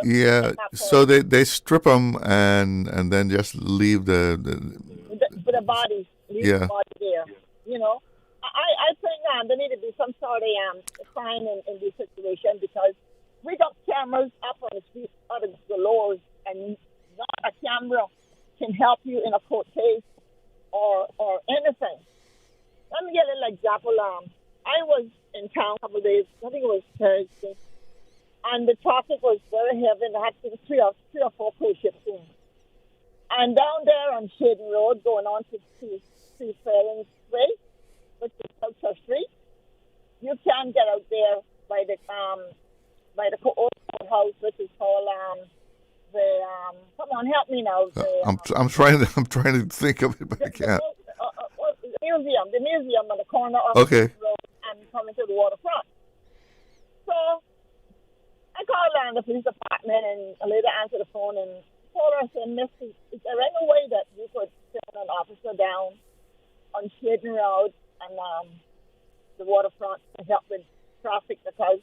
Yeah, so they strip them and then just leave the body, the body there. You know, I think there need to be some sort of sign in this situation, because we got cameras up on the street out of the lords, and not a camera can help you in a court case or anything. Let me get a little example. I was in town a couple of days, I think it was Thursday, and the traffic was very heavy, and I had three or four cruise ships in. And down there on Shaden Road, going on to Seafaring Way, which is Culture Street, you can get out there by the courthouse, which is called come on, help me now. I'm trying to think of it, but I can't. The museum on the corner of Okay. the road and coming to the waterfront. So I called down the police department, and a lady answered the phone and told her, I said, Miss, is there any way that you could send an officer down on Shaden Road and the waterfront to help with traffic, because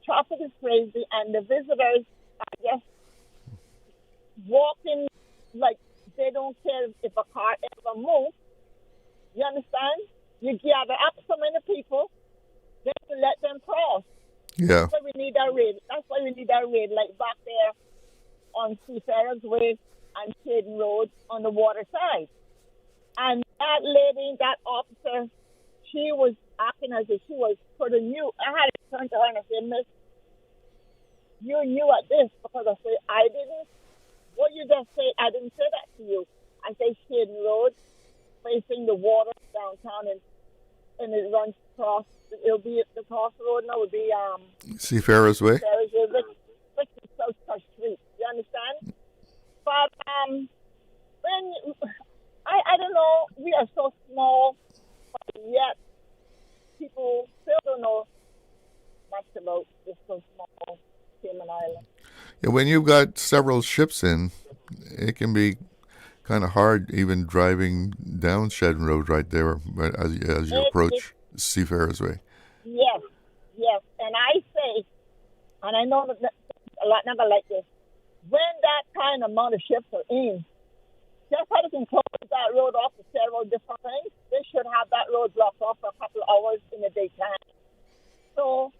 traffic is crazy and the visitors are just walking like they don't care if a car ever moves. You understand? You gather up so many people, then you let them cross. Yeah. That's why we need that raid. Like back there on Seafarers Way and Shaden Road on the water side. And that lady, that officer, she was acting as if she was pretty new. I had to turn to her and I said, Miss, you're new at this, because I said, I didn't. What you just said, I didn't say that to you. I said Shaden Road, facing the water downtown, and it runs across. It'll be the crossroad now. Would be Seafarers Way. Seafarers Way, which is South Church Street. You understand? But when I don't know, we are so small, but yet people still don't know much about this so small Cayman Island. Yeah, when you've got several ships in, it can be kind of hard even driving down Shaden Road right there as you approach Seafarers Way. Yes. And I say, and I know that a lot never like this, when that kind of amount of ships are in, just how they can close that road off to several different things, they should have that road blocked off for a couple of hours in the daytime. So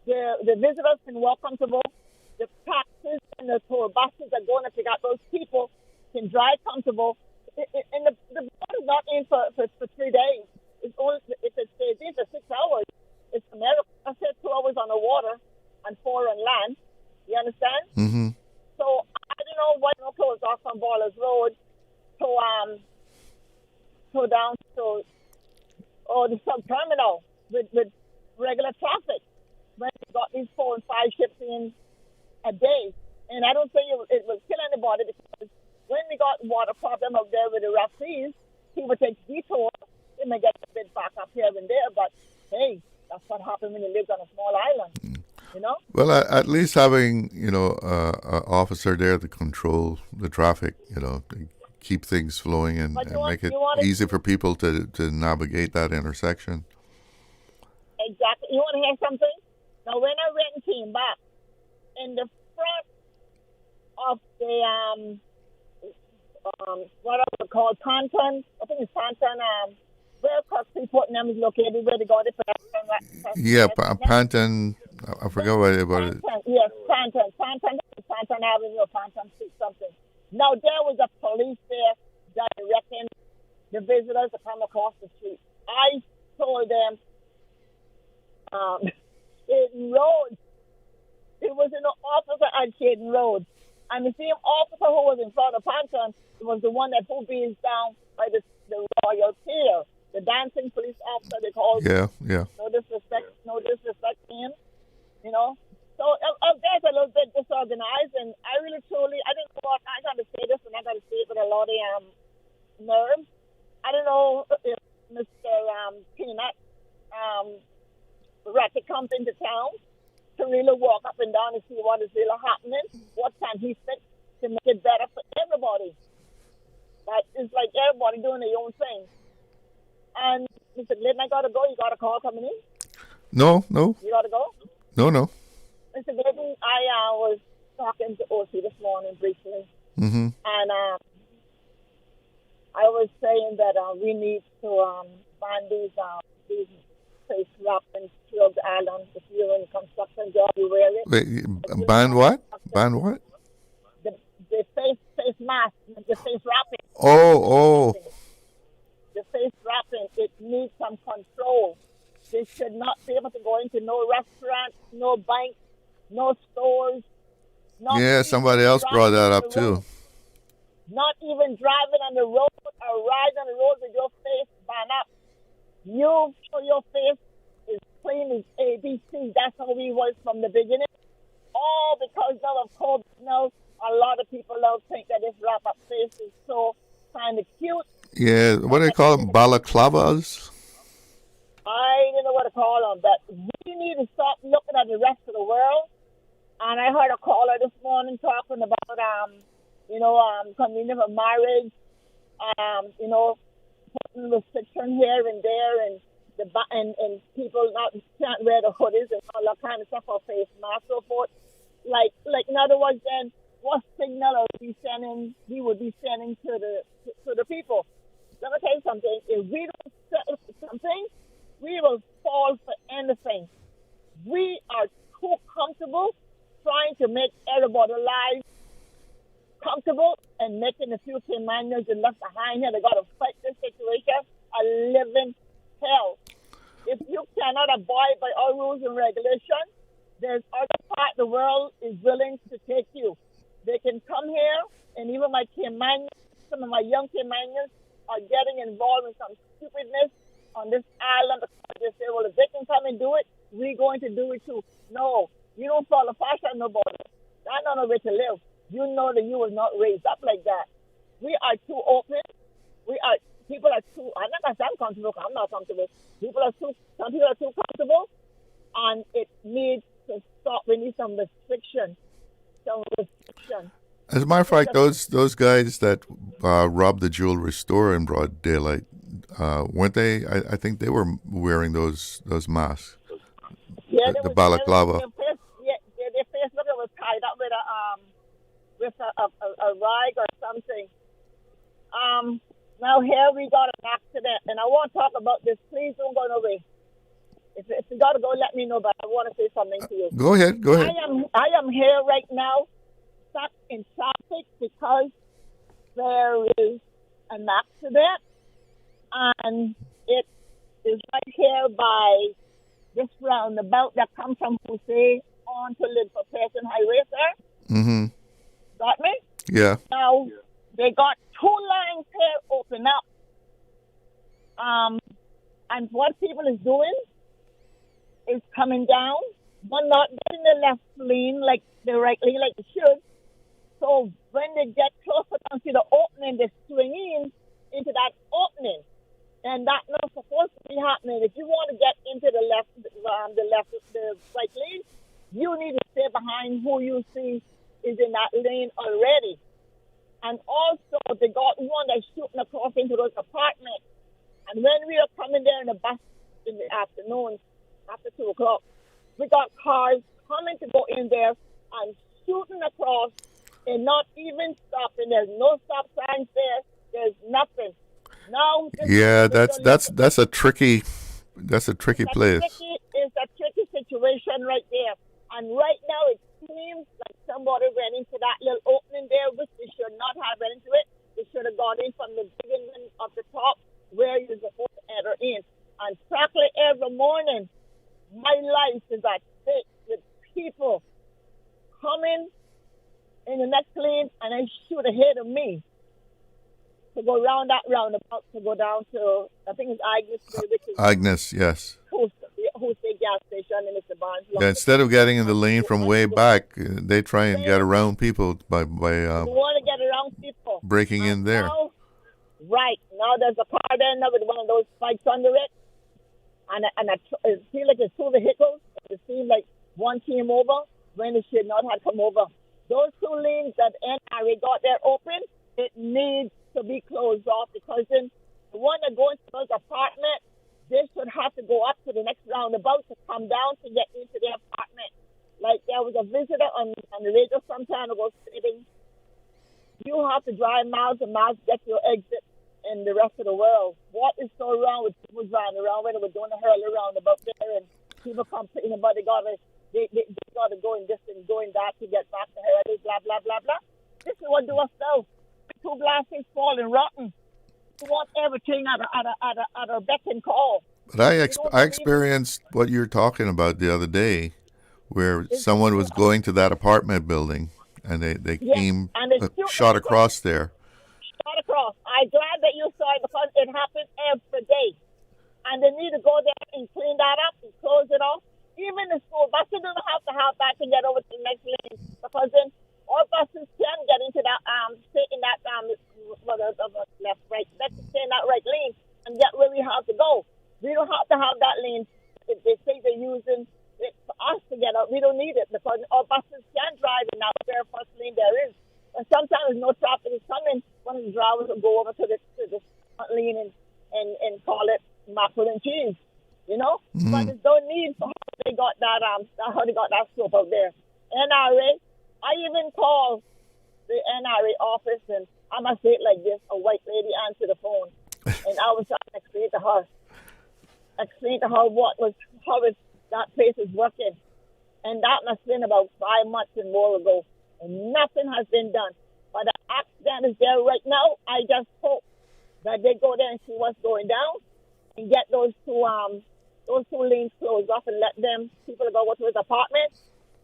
the visitors can walk comfortable. The taxis and the tour buses that go and pick up those people can drive comfortable. And the boat is not in for 3 days. It's only if it stays in for 6 hours. It's America. I said 2 hours on the water and 4 on land. You understand? Mm-hmm. So I don't know why no close off from Ballers Road to down to the sub terminal with regular traffic. When we got these 4 and 5 ships in a day, and I don't think it will kill anybody, because when we got water problem up there with the rough seas, people take detours. They may get a bit back up here and there, but hey, that's what happens when you live on a small island. You know. Well, at least having an officer there to control the traffic, to keep things flowing and make it easy for people to navigate that intersection. Exactly. You want to hear something? Now, when I went and came back, in the front of the what I would call Taunton, I think it's Taunton, where Cox Freeport is located, where they got it. Yeah, Panton. I forgot about it. Yes, Taunton Avenue or Taunton Street, something. Now, there was a police there directing the visitors to come across the street. I told them, Shaden Road. It was an officer at Shaden Road. And the same officer who was in front of Panton was the one that put beans down by the Royal Pier. The dancing police officer, they called him. Yeah. No disrespect to him, So there's a little bit disorganized, and I really truly, I didn't know what, I got to say this, and I got to say it with a lot of nerves. I don't know if Mr. Peanut Ratchet comes into town to really walk up and down and see what is really happening, what can he fix to make it better for everybody. But it's like everybody doing their own thing. And Mr. Glidden, I got to go. You got a call coming in? No. You got to go? No. Mr. Glidden, I was talking to OC this morning briefly. Mm-hmm. And I was saying that we need to ban these face wrapping throughout the island. If you're in construction job, you wear it. Wait, ban what? Ban what? The face mask, the face wrapping. Oh. The face wrapping, it needs some control. They should not be able to go into no restaurant, no bank, no stores. Yeah, somebody else brought that up too. Not even driving on the road or riding on the road with your face band up. Your face is clean as ABC. That's how we was from the beginning. All because now of COVID now, a lot of people now think that this wrap-up face is so kind of cute. Yeah, what do they call them? Balaclavas? I don't know what to call them, but we need to stop looking at the rest of the world. And I heard a caller this morning talking about, convening of marriage, putting restriction here and there, and and people can't wear the hoodies and all that kind of stuff, or face masks, so forth. Like in other words, then what signal are we sending? We would be sending to the people. Let me tell you something. If we don't settle for something, we will fall for anything. We are too comfortable trying to make everybody's lives comfortable and making a few Caymanians and left behind here. They got to fight this situation a living hell. If you cannot abide by our rules and regulations, there's other part of the world is willing to take you. They can come here, and even my Caymanians, some of my young Caymanians are getting involved in some stupidness on this island because they say, well, if they can come and do it, we're going to do it too. No, you don't follow fashion, nobody. That's not a way to live. You know that you was not raised up like that. We are too open. People are too, I'm not going to say I'm comfortable, I'm not comfortable. Some people are too comfortable, and it needs to stop. We need some restriction. As a matter of fact, those guys that robbed the jewelry store in broad daylight, weren't they? I think they were wearing those masks. Yeah, the balaclava. Their face was tied up with a rag or something. Now here we got an accident, and I want to talk about this. Please don't go away. If you got to go, let me know, but I want to say something to you. Go ahead. I am here right now, stuck in traffic because there is an accident, and it is right here by this roundabout that comes from Jose on to Lidford Pearson Highway, sir. Mm-hmm. Got me? Yeah. Now, they got two lines here open up. And what people is doing is coming down, but not getting the left lane like the right lane like it should. So when they get closer down to the opening, they swing into that opening. And that's not supposed to be happening. If you want to get into the right lane, you need to stay behind who you see is in that lane already. And also, they got one that's shooting across into those apartments. And when we are coming there in the bus in the afternoon, after 2 o'clock, we got cars coming to go in there and shooting across and not even stopping. There's no stop signs there. There's nothing. Now, yeah, that's a tricky place. It's a tricky situation right there. And right now, it seems like somebody went into that little opening there, which they should not have went into it. They should have gone in from the beginning of the top where you're supposed to enter in. And practically every morning, my life is at stake with people coming in the next lane, and they shoot ahead of me to go around that roundabout to go down to, I think it's Agnes. Agnes, yes. Who's the gas station, and it's the Barnes. Yeah, instead of getting in the lane from way back, they try and get around people by want to get around people. Breaking in there. Now there's a car there now with one of those spikes under it. And it seems like it's two vehicles. It seems like one came over when it should not have come over. Those two lanes that NRA got there open, it needs to be closed off because then the one that goes to those apartments, they should have to go up to the next roundabout to come down to get into their apartment. Like there was a visitor on the radio some time ago stating, you have to drive miles and miles to get to your exit in the rest of the world. What is so wrong with people driving around when they were doing a hurl around about there and people complaining about they got to go in this and go in that to get back to hurl, blah, blah, blah, blah. This is what do us now. Two blastings falling rotten. We want everything at a beck and call. But I experienced what you're talking about the other day where someone was going to that apartment building, and they came shot across there. Shot across. I'm glad that you saw it because it happens every day. And they need to go there and clean that up and close it off. Even the school buses don't have to have that to get over to the next lane, because then all buses can get into that stay in that left right. Let's stay in that right lane and get where we have to go. We don't have to have that lane. If they say they're using it for us to get out, we don't need it because all buses can drive in that very first lane there is. And sometimes no traffic is coming. One of the drivers will go over to the front lane and call it mackerel and cheese, you know. But there's no need for how they got that scope out there. NRA, I even called the NRA office, and I must say it like this: a white lady answered the phone, and I was trying to explain to her how that place is working, and that must have been about 5 months and more ago, and nothing has been done. But the accident is there right now. I just hope that they go there and see what's going down, and get those two lanes closed off, and let people go to his apartment,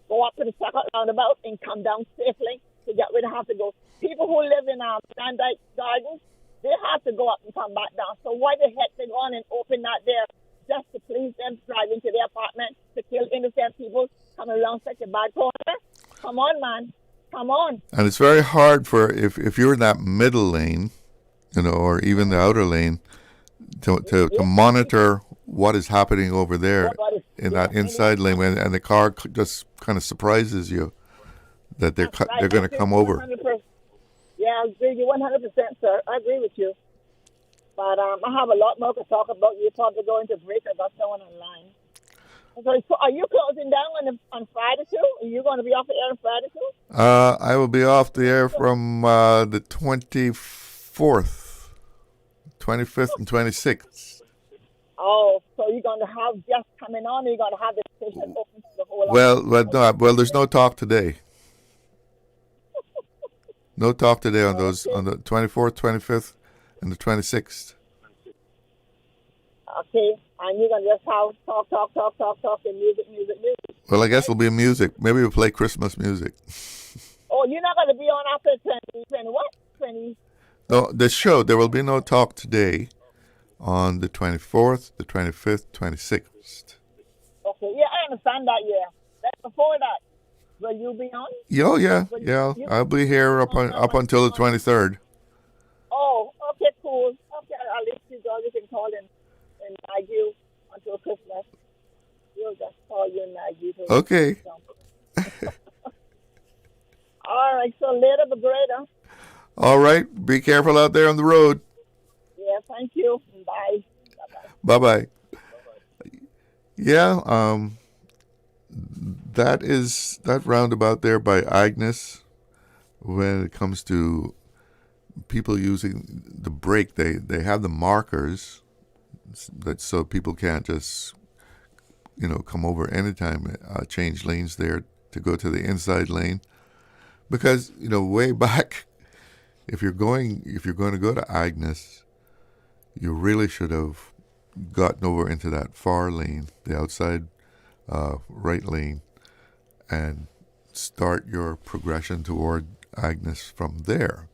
go up to the second roundabout, and come down safely to get where they have to go. People who live in Van Dyke Gardens, they have to go up and come back down. So why the heck they go on and open that there just to please them driving to their apartment to kill innocent people coming along such a bad corner? Come on, man. Come on. And it's very hard for if you're in that middle lane, you know, or even the outer lane, to monitor what is happening over there in that inside lane, and the car just kind of surprises you that they're going to come over. 100%. Yeah, I agree with you 100%, sir. I agree with you. But I have a lot more to talk about. You're probably going to break. I got someone online. So are you closing down on Friday too? Are you going to be off the air on Friday too? I will be off the air from the 24th, 25th, and 26th. Oh, so you're going to have guests coming on, or you're going to have the station open to the whole Well, there's no talk today. No talk today on those, on the 24th, 25th, and the 26th. Okay, and you're going to just have talk, and music. Well, I guess it'll be music. Maybe we'll play Christmas music. Oh, you're not going to be on after 20 what? 20? No, the show, there will be no talk today on the 24th, the 25th, 26th. Okay, yeah, I understand that, yeah. That's before that. Will you be on? Yeah. I'll be here up until the 23rd. Oh, okay, cool. Okay, I'll let you go. You can call and nag you until Christmas. We'll just call you and nag you. Okay. All right, so later, but greater. All right, be careful out there on the road. Yeah, thank you. Bye. Bye-bye. Yeah, that roundabout there by Agnes, when it comes to people using the brake, they have the markers that so people can't just, come over anytime, change lanes there to go to the inside lane. Because, way back, if you're going to go to Agnes, you really should have gotten over into that far lane, the outside right lane, and start your progression toward Agnes from there.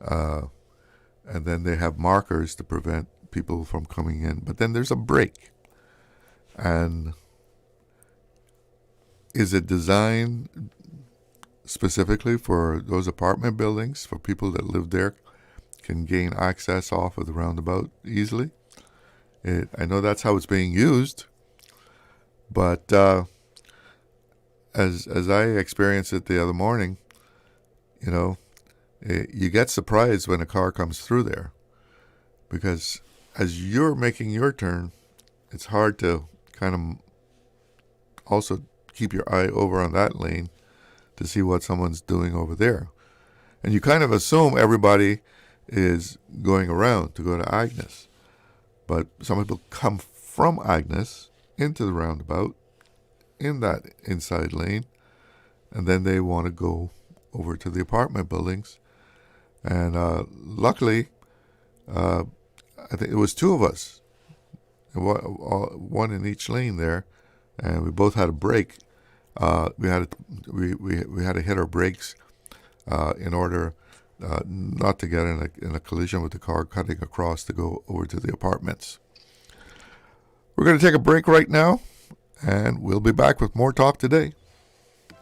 And then they have markers to prevent people from coming in. But then there's a break. And is it designed specifically for those apartment buildings, for people that live there can gain access off of the roundabout easily? I know that's how it's being used, but as I experienced it the other morning, you get surprised when a car comes through there, because as you're making your turn, it's hard to kind of also keep your eye over on that lane to see what someone's doing over there. And you kind of assume everybody is going around to go to Agnes. But some people come from Agnes into the roundabout in that inside lane, and then they want to go over to the apartment buildings. And luckily, I think it was two of us, one in each lane there, and we both had a break. we had to hit our brakes in order not to get in a collision with the car cutting across to go over to the apartments. We're going to take a break right now, and we'll be back with more talk today.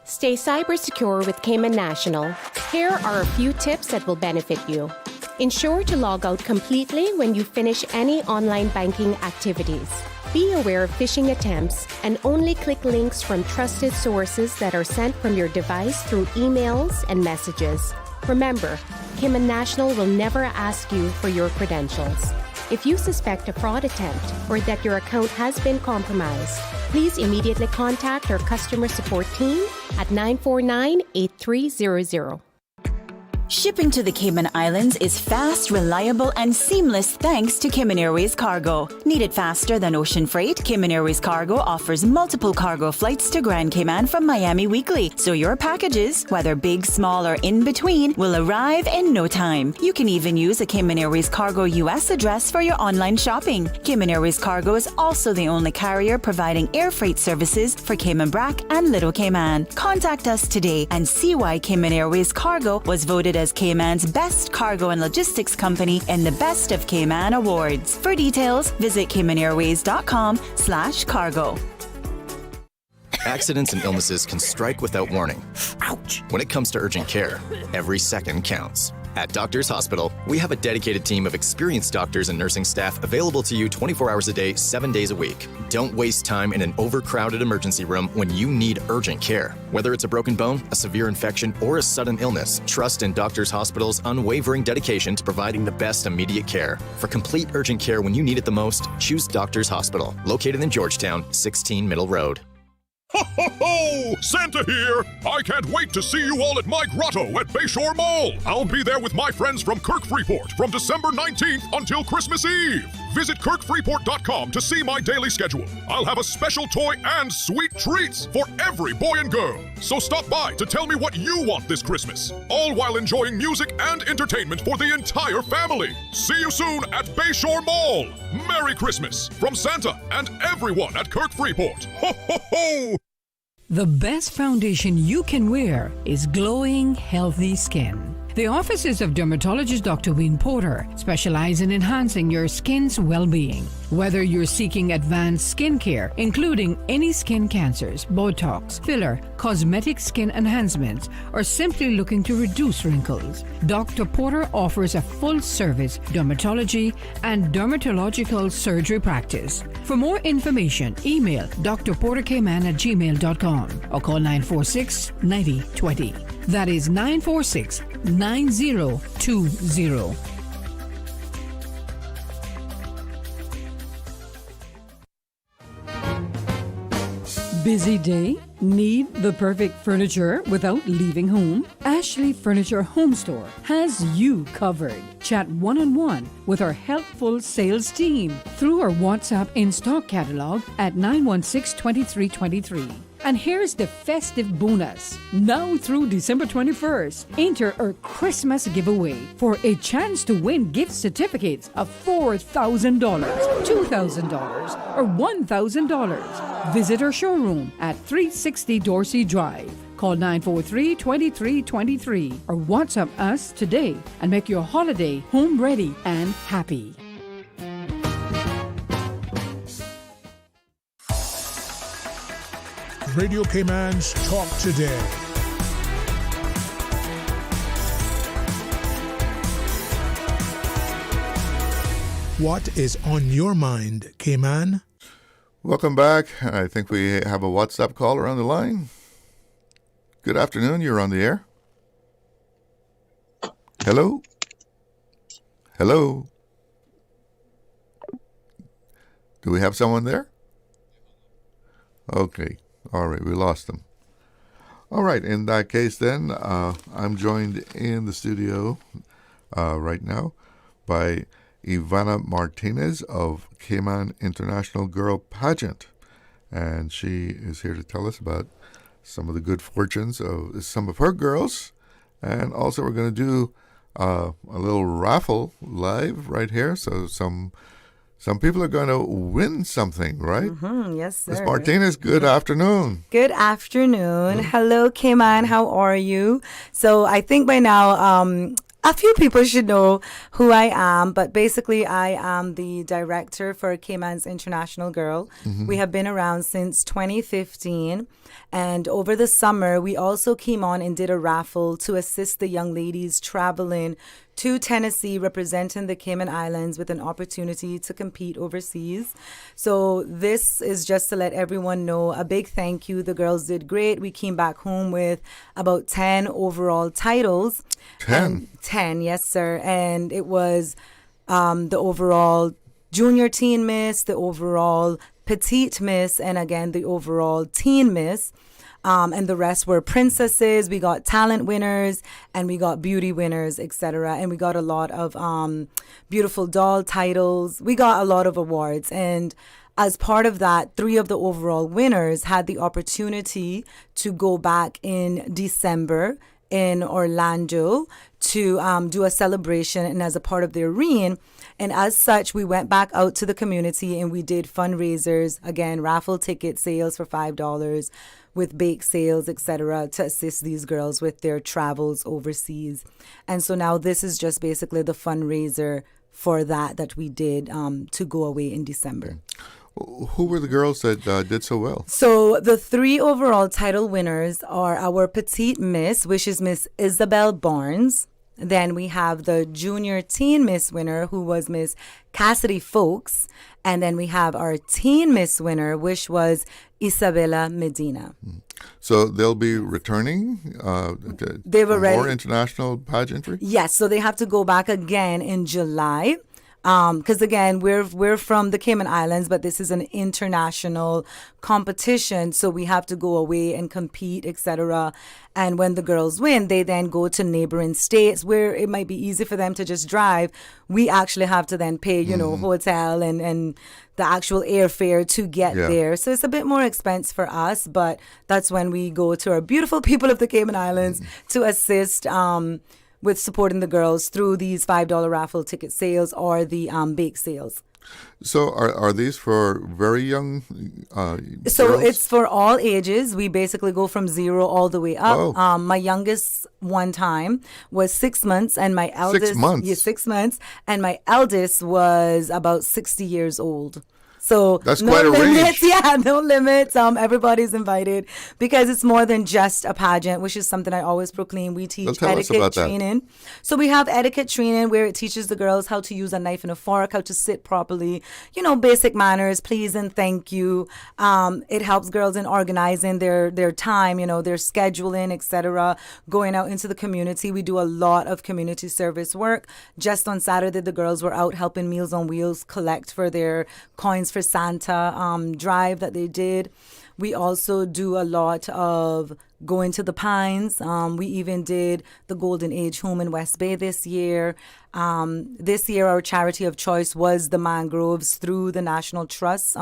Stay cyber secure with Cayman National. Here are a few tips that will benefit you. Ensure to log out completely when you finish any online banking activities. Be aware of phishing attempts and only click links from trusted sources that are sent from your device through emails and messages. Remember, Cayman National will never ask you for your credentials. If you suspect a fraud attempt or that your account has been compromised, please immediately contact our customer support team at 949-8300. Shipping to the Cayman Islands is fast, reliable, and seamless thanks to Cayman Airways Cargo. Need it faster than ocean freight? Cayman Airways Cargo offers multiple cargo flights to Grand Cayman from Miami weekly, so your packages, whether big, small, or in between, will arrive in no time. You can even use a Cayman Airways Cargo US address for your online shopping. Cayman Airways Cargo is also the only carrier providing air freight services for Cayman Brac and Little Cayman. Contact us today and see why Cayman Airways Cargo was voted as Cayman's best cargo and logistics company in the Best of Cayman Awards. For details, visit caymanairways.com/cargo. Accidents and illnesses can strike without warning. Ouch! When it comes to urgent care, every second counts. At Doctors Hospital, we have a dedicated team of experienced doctors and nursing staff available to you 24 hours a day, 7 days a week. Don't waste time in an overcrowded emergency room when you need urgent care. Whether it's a broken bone, a severe infection, or a sudden illness, trust in Doctors Hospital's unwavering dedication to providing the best immediate care. For complete urgent care when you need it the most, choose Doctors Hospital, located in Georgetown, 16 Middle Road. Ho, ho, ho! Santa here! I can't wait to see you all at my grotto at Bayshore Mall. I'll be there with my friends from Kirk Freeport from December 19th until Christmas Eve. Visit KirkFreeport.com to see my daily schedule. I'll have a special toy and sweet treats for every boy and girl. So stop by to tell me what you want this Christmas, all while enjoying music and entertainment for the entire family. See you soon at Bayshore Mall. Merry Christmas from Santa and everyone at Kirk Freeport. Ho, ho, ho! The best foundation you can wear is glowing, healthy skin. The offices of dermatologist Dr. Wayne Porter specialize in enhancing your skin's well-being. Whether you're seeking advanced skincare, including any skin cancers, Botox, filler, cosmetic skin enhancements, or simply looking to reduce wrinkles, Dr. Porter offers a full-service dermatology and dermatological surgery practice. For more information, email drporterkman@gmail.com or call 946-9020. That is 946-9020. Busy day? Need the perfect furniture without leaving home? Ashley Furniture Home Store has you covered. Chat one-on-one with our helpful sales team through our WhatsApp in-stock catalog at 916-2323. And here's the festive bonus. Now through December 21st, enter our Christmas giveaway for a chance to win gift certificates of $4,000, $2,000, or $1,000. Visit our showroom at 360 Dorsey Drive. Call 943-2323 or WhatsApp us today and make your holiday home ready and happy. Radio Cayman's Talk Today. What is on your mind, Cayman? Welcome back. I think we have a WhatsApp caller on the line. Good afternoon. You're on the air. Hello? Hello? Do we have someone there? Okay. All right. We lost them. All right. In that case, then, I'm joined in the studio right now by Ivana Martinez of Cayman International Girl Pageant. And she is here to tell us about some of the good fortunes of some of her girls. And also we're going to do a little raffle live right here. So some Some people are going to win something, right? Yes, sir. Ms. Martinez, good afternoon. Good afternoon. Hello, Cayman. How are you? So I think by now, a few people should know who I am, but basically I am the director for Cayman's International Girl. We have been around since 2015, and over the summer we also came on and did a raffle to assist the young ladies traveling to Tennessee representing the Cayman Islands with an opportunity to compete overseas. So this is just to let everyone know a big thank you. The girls did great. We came back home with about 10 overall titles. 10, yes, sir. And it was the overall Junior Teen Miss, the overall Petite Miss, and again, the overall Teen Miss. And the rest were princesses. We got talent winners and we got beauty winners, etc. And we got a lot of beautiful doll titles. We got a lot of awards. And as part of that, 3 of the overall winners had the opportunity to go back in December in Orlando to do a celebration and as a part of their reign. And as such, we went back out to the community and we did fundraisers, again, raffle ticket sales for $5 with bake sales, etc., to assist these girls with their travels overseas. And so now this is just basically the fundraiser for that we did to go away in December. Who were the girls that did so well? So the 3 overall title winners are our Petite Miss, which is Miss Isabel Barnes. Then we have the Junior Teen Miss winner, who was Miss Cassidy Folks. And then we have our Teen Miss winner, which was Isabella Medina. So they'll be returning They've for already- more international pageantry? Yes, so they have to go back again in July. Because again, we're from the Cayman Islands, but this is an international competition, so we have to go away and compete, etc. And when the girls win, they then go to neighboring states where it might be easy for them to just drive. We actually have to then pay, hotel and the actual airfare to get there. So it's a bit more expense for us, but that's when we go to our beautiful people of the Cayman Islands to assist with supporting the girls through these $5 raffle ticket sales or the bake sales. So are these for very young So girls? it's for all ages. We basically go from 0 all the way up. Oh. My youngest one time was 6 months, and my eldest 6 months? Yeah, 6 months, and my eldest was about 60 years old. So That's no quite a limits. range. Yeah, no limits. Everybody's invited because it's more than just a pageant, which is something I always proclaim. We teach tell us etiquette about that. training. So we have etiquette training where it teaches the girls how to use a knife and a fork, how to sit properly, basic manners, please and thank you. It helps girls in organizing their time, their scheduling, etc. Going out into the community. We do a lot of community service work. Just on Saturday, the girls were out helping Meals on Wheels collect for their coins for Santa drive that they did. We also do a lot of going to the Pines. We even did the Golden Age Home in West Bay this year. This year, our charity of choice was the Mangroves through the National Trust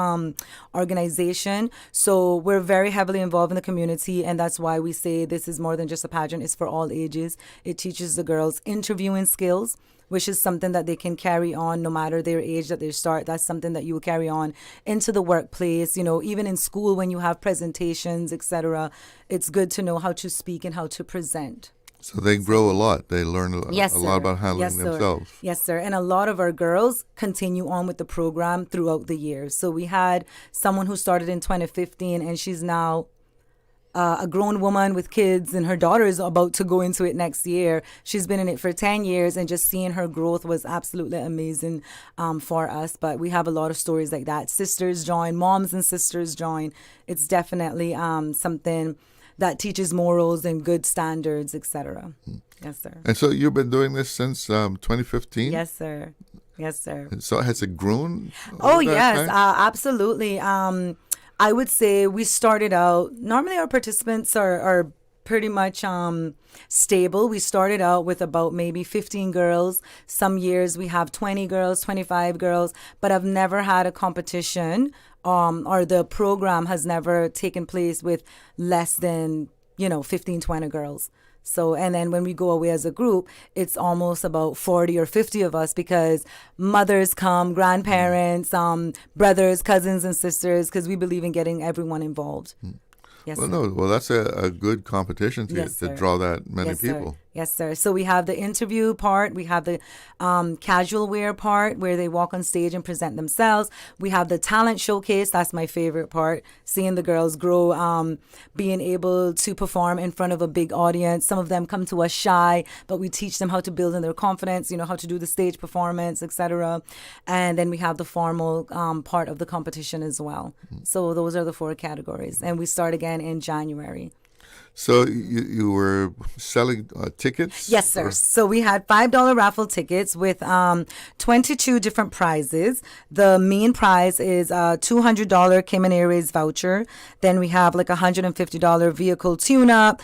organization. So we're very heavily involved in the community, and that's why we say this is more than just a pageant. It's for all ages. It teaches the girls interviewing skills, which is something that they can carry on no matter their age that they start. That's something that you will carry on into the workplace. Even in school when you have presentations, etc., it's good to know how to speak and how to present. So they grow a lot. They learn a Yes, lot sir. about handling Yes, sir. themselves. Yes, sir. And a lot of our girls continue on with the program throughout the years. So we had someone who started in 2015, and she's now a grown woman with kids, and her daughter is about to go into it next year. She's been in it for 10 years, and just seeing her growth was absolutely amazing for us. But we have a lot of stories like that. Sisters join, moms and sisters join. It's definitely something that teaches morals and good standards, etc. Yes, sir. And so you've been doing this since 2015? Yes, sir. Yes, sir. So has it grown? Oh, over that yes, time? absolutely. I would say we started out, normally our participants are pretty much stable. We started out with about maybe 15 girls. Some years we have 20 girls, 25 girls, but I've never had a competition or the program has never taken place with less than, 15, 20 girls. So, and then when we go away as a group, it's almost about 40 or 50 of us because mothers come, grandparents, brothers, cousins, and sisters, because we believe in getting everyone involved. Yes, well, sir. no, well, that's a good competition to, Yes, to sir. draw that many Yes, sir. people. Yes, sir. So we have the interview part. We have the casual wear part where they walk on stage and present themselves. We have the talent showcase. That's my favorite part. Seeing the girls grow, being able to perform in front of a big audience. Some of them come to us shy, but we teach them how to build in their confidence, how to do the stage performance, etc. And then we have the formal part of the competition as well. So those are the 4 categories. And we start again in January. So you were selling tickets? Yes, sir. So we had $5 raffle tickets with 22 different prizes. The main prize is a $200 Cayman Airways voucher. Then we have like a $150 vehicle tune-up.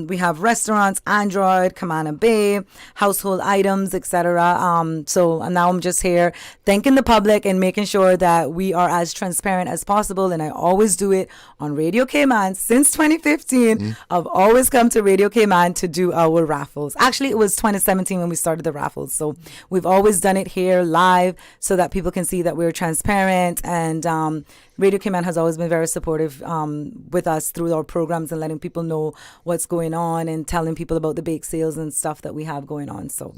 We have restaurants, Android, Camana Bay, household items, etc. So now I'm just here thanking the public and making sure that we are as transparent as possible. And I always do it on Radio Cayman since 2015. I've always come to Radio Cayman to do our raffles. Actually, it was 2017 when we started the raffles. So we've always done it here live so that people can see that we're transparent. And Radio Cayman has always been very supportive with us through our programs and letting people know what's going on and telling people about the bake sales and stuff that we have going on. So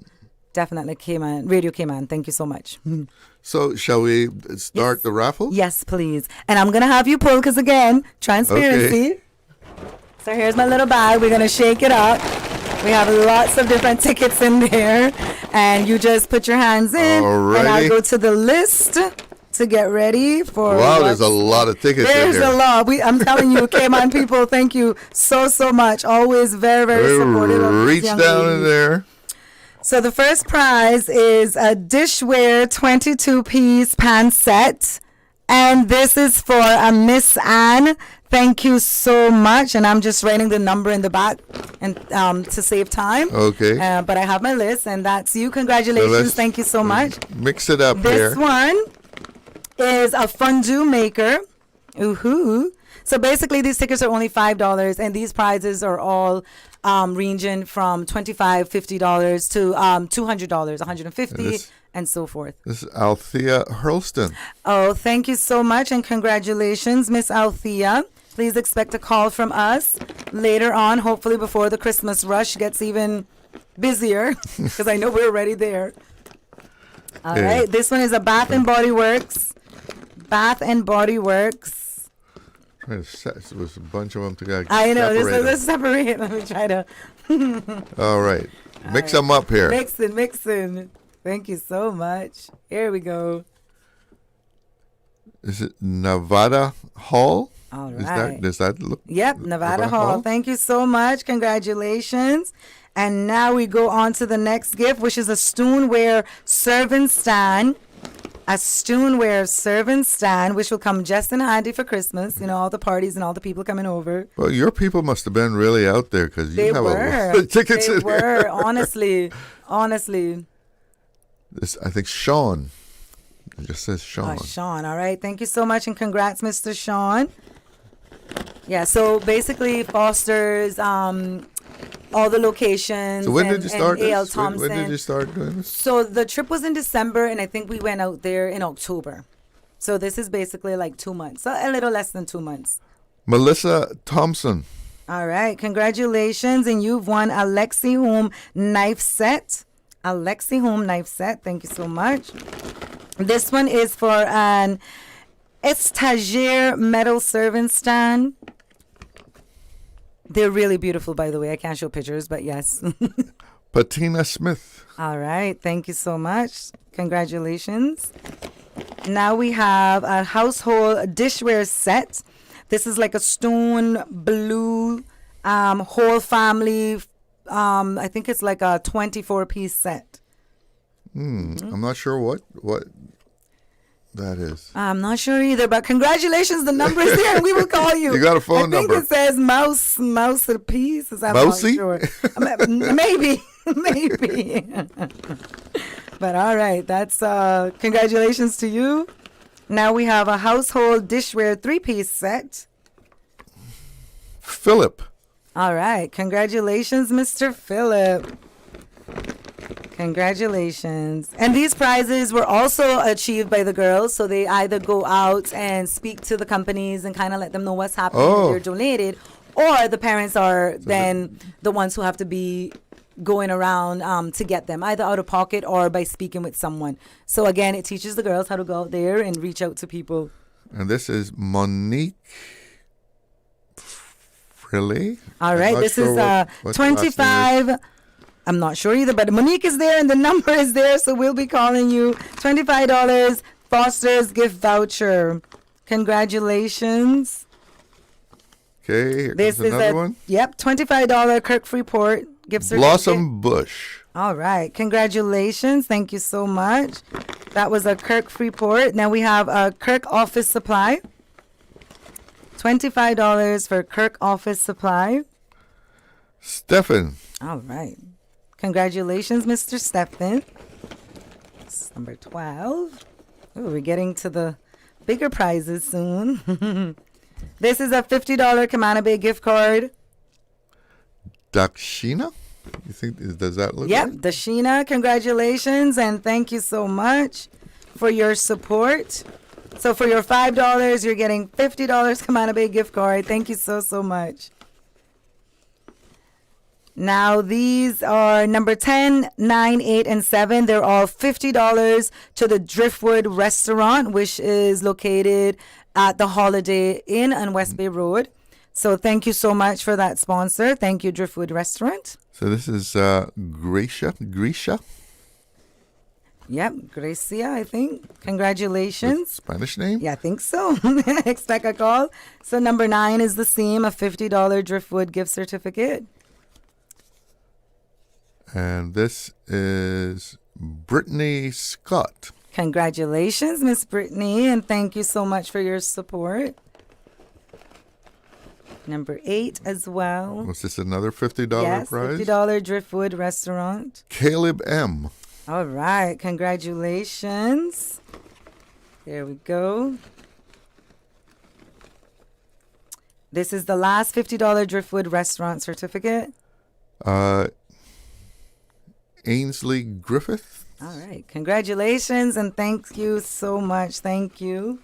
definitely Cayman, Radio Cayman. Thank you so much. So shall we start the raffle? Yes, please. And I'm going to have you pull because, again, transparency. Okay. So here's my little bag. We're going to shake it up. We have lots of different tickets in there. And you just put your hands in. Alrighty. And I'll go to the list to get ready for... Wow, there's a lot of tickets in There's here. a lot. I'm telling you, Cayman people, thank you so much. Always very, very supportive of these Reach young down ladies. in there. So the first prize is a dishware 22-piece pan set. And this is for a Miss Anne. Thank you so much. And I'm just writing the number in the back and to save time. Okay. But I have my list, and that's you. Congratulations. let's- Thank you so much. Mix it up This here. one is a fondue maker. Ooh-hoo. So basically, these tickets are only $5, and these prizes are all ranging from $25, $50 to $200, $150, This- and so forth. This is Althea Hurlston. Oh, thank you so much, and congratulations, Miss Althea. Please expect a call from us later on, hopefully before the Christmas rush gets even busier, because I know we're already there. All Yeah. right, this one is a Bath and Body Works. Bath and Body Works. Trying to set, there was a bunch of them together. I know, Separate this is separate. Let me try to. them. All right. Mix them up here. Mixing. Thank you so much. Here we go. Is it Nevada Hall? All Is right. does that look? Yep, Nevada Hall. Thank you so much. Congratulations. And now we go on to the next gift, which is a stoneware serving stand. A stoneware serving stand, which will come just in handy for Christmas. All the parties and all the people coming over. Well, your people must have been really out there because you They have a lot were. of tickets They in were. here. Honestly. This, I think Sean. It just says Sean. Sean. All right. Thank you so much, and congrats, Mr. Sean. Yeah. So basically, Foster's all the locations. So when and, did you start and A.L. this? When Thompson. did you start doing this? So the trip was in December, and I think we went out there in October. So this is basically like 2 months, so a little less than 2 months. Melissa Thompson. All right, congratulations, and you've won a Lexi Home knife set. A Lexi Home knife set. Thank you so much. This one is for an Estagere metal serving stand. They're really beautiful, by the way. I can't show pictures, but yes. Patina Smith. All right. Thank you so much. Congratulations. Now we have a household dishware set. This is like a stone blue whole family. I think it's like a 24-piece set. I'm not sure what that is. I'm not sure either, but congratulations. The number is there, and we will call you. You got a phone I think number. it says mouse a piece. I'm Mousy? not sure. Maybe. But all right, that's congratulations to you. Now we have a household dishware 3-piece set. Philip All right. Congratulations, Mr. Phillip. Congratulations. And these prizes were also achieved by the girls. So they either go out and speak to the companies and kind of let them know what's happening if they're donated, or the parents are then the ones who have to be going around to get them, either out of pocket or by speaking with someone. So again, it teaches the girls how to go out there and reach out to people. And this is Monique Frilly. All right, this is what's 25. I'm not sure either, but Monique is there and the number is there, so we'll be calling you. $25 Foster's gift voucher. Congratulations. Okay, here comes another one. Yep, $25 Kirk Freeport gift certificate. Blossom Bush. All right, congratulations. Thank you so much. That was a Kirk Freeport. Now we have a Kirk Office Supply. $25 for Kirk Office Supply. Stephen. All right. Congratulations, Mr. Stephen. It's number 12. Ooh, we're getting to the bigger prizes soon. This is a $50 Kamana Bay gift card. Dakshina? You think, does that look Yep, right? Dashina, congratulations, and thank you so much for your support. So for your $5, you're getting $50 Kamana Bay gift card. Thank you so, so much. Now, these are number 10, 9, 8, and 7. They're all $50 to the Driftwood Restaurant, which is located at the Holiday Inn on West Bay Road. So thank you so much for that sponsor. Thank you, Driftwood Restaurant. So this is Grisha. Yep, Gracia, I think. Congratulations. Spanish name? Yeah, I think so. Expect a call. So number 9 is the same, a $50 Driftwood gift certificate. And this is Brittany Scott. Congratulations, Miss Brittany, and thank you so much for your support. Number 8 as well. Was this another $50 yes, prize? $50 Driftwood Restaurant. Caleb M. All right, congratulations. There we go. This is the last $50 Driftwood Restaurant certificate. Ainsley Griffith. All right, congratulations and thank you so much. Thank you.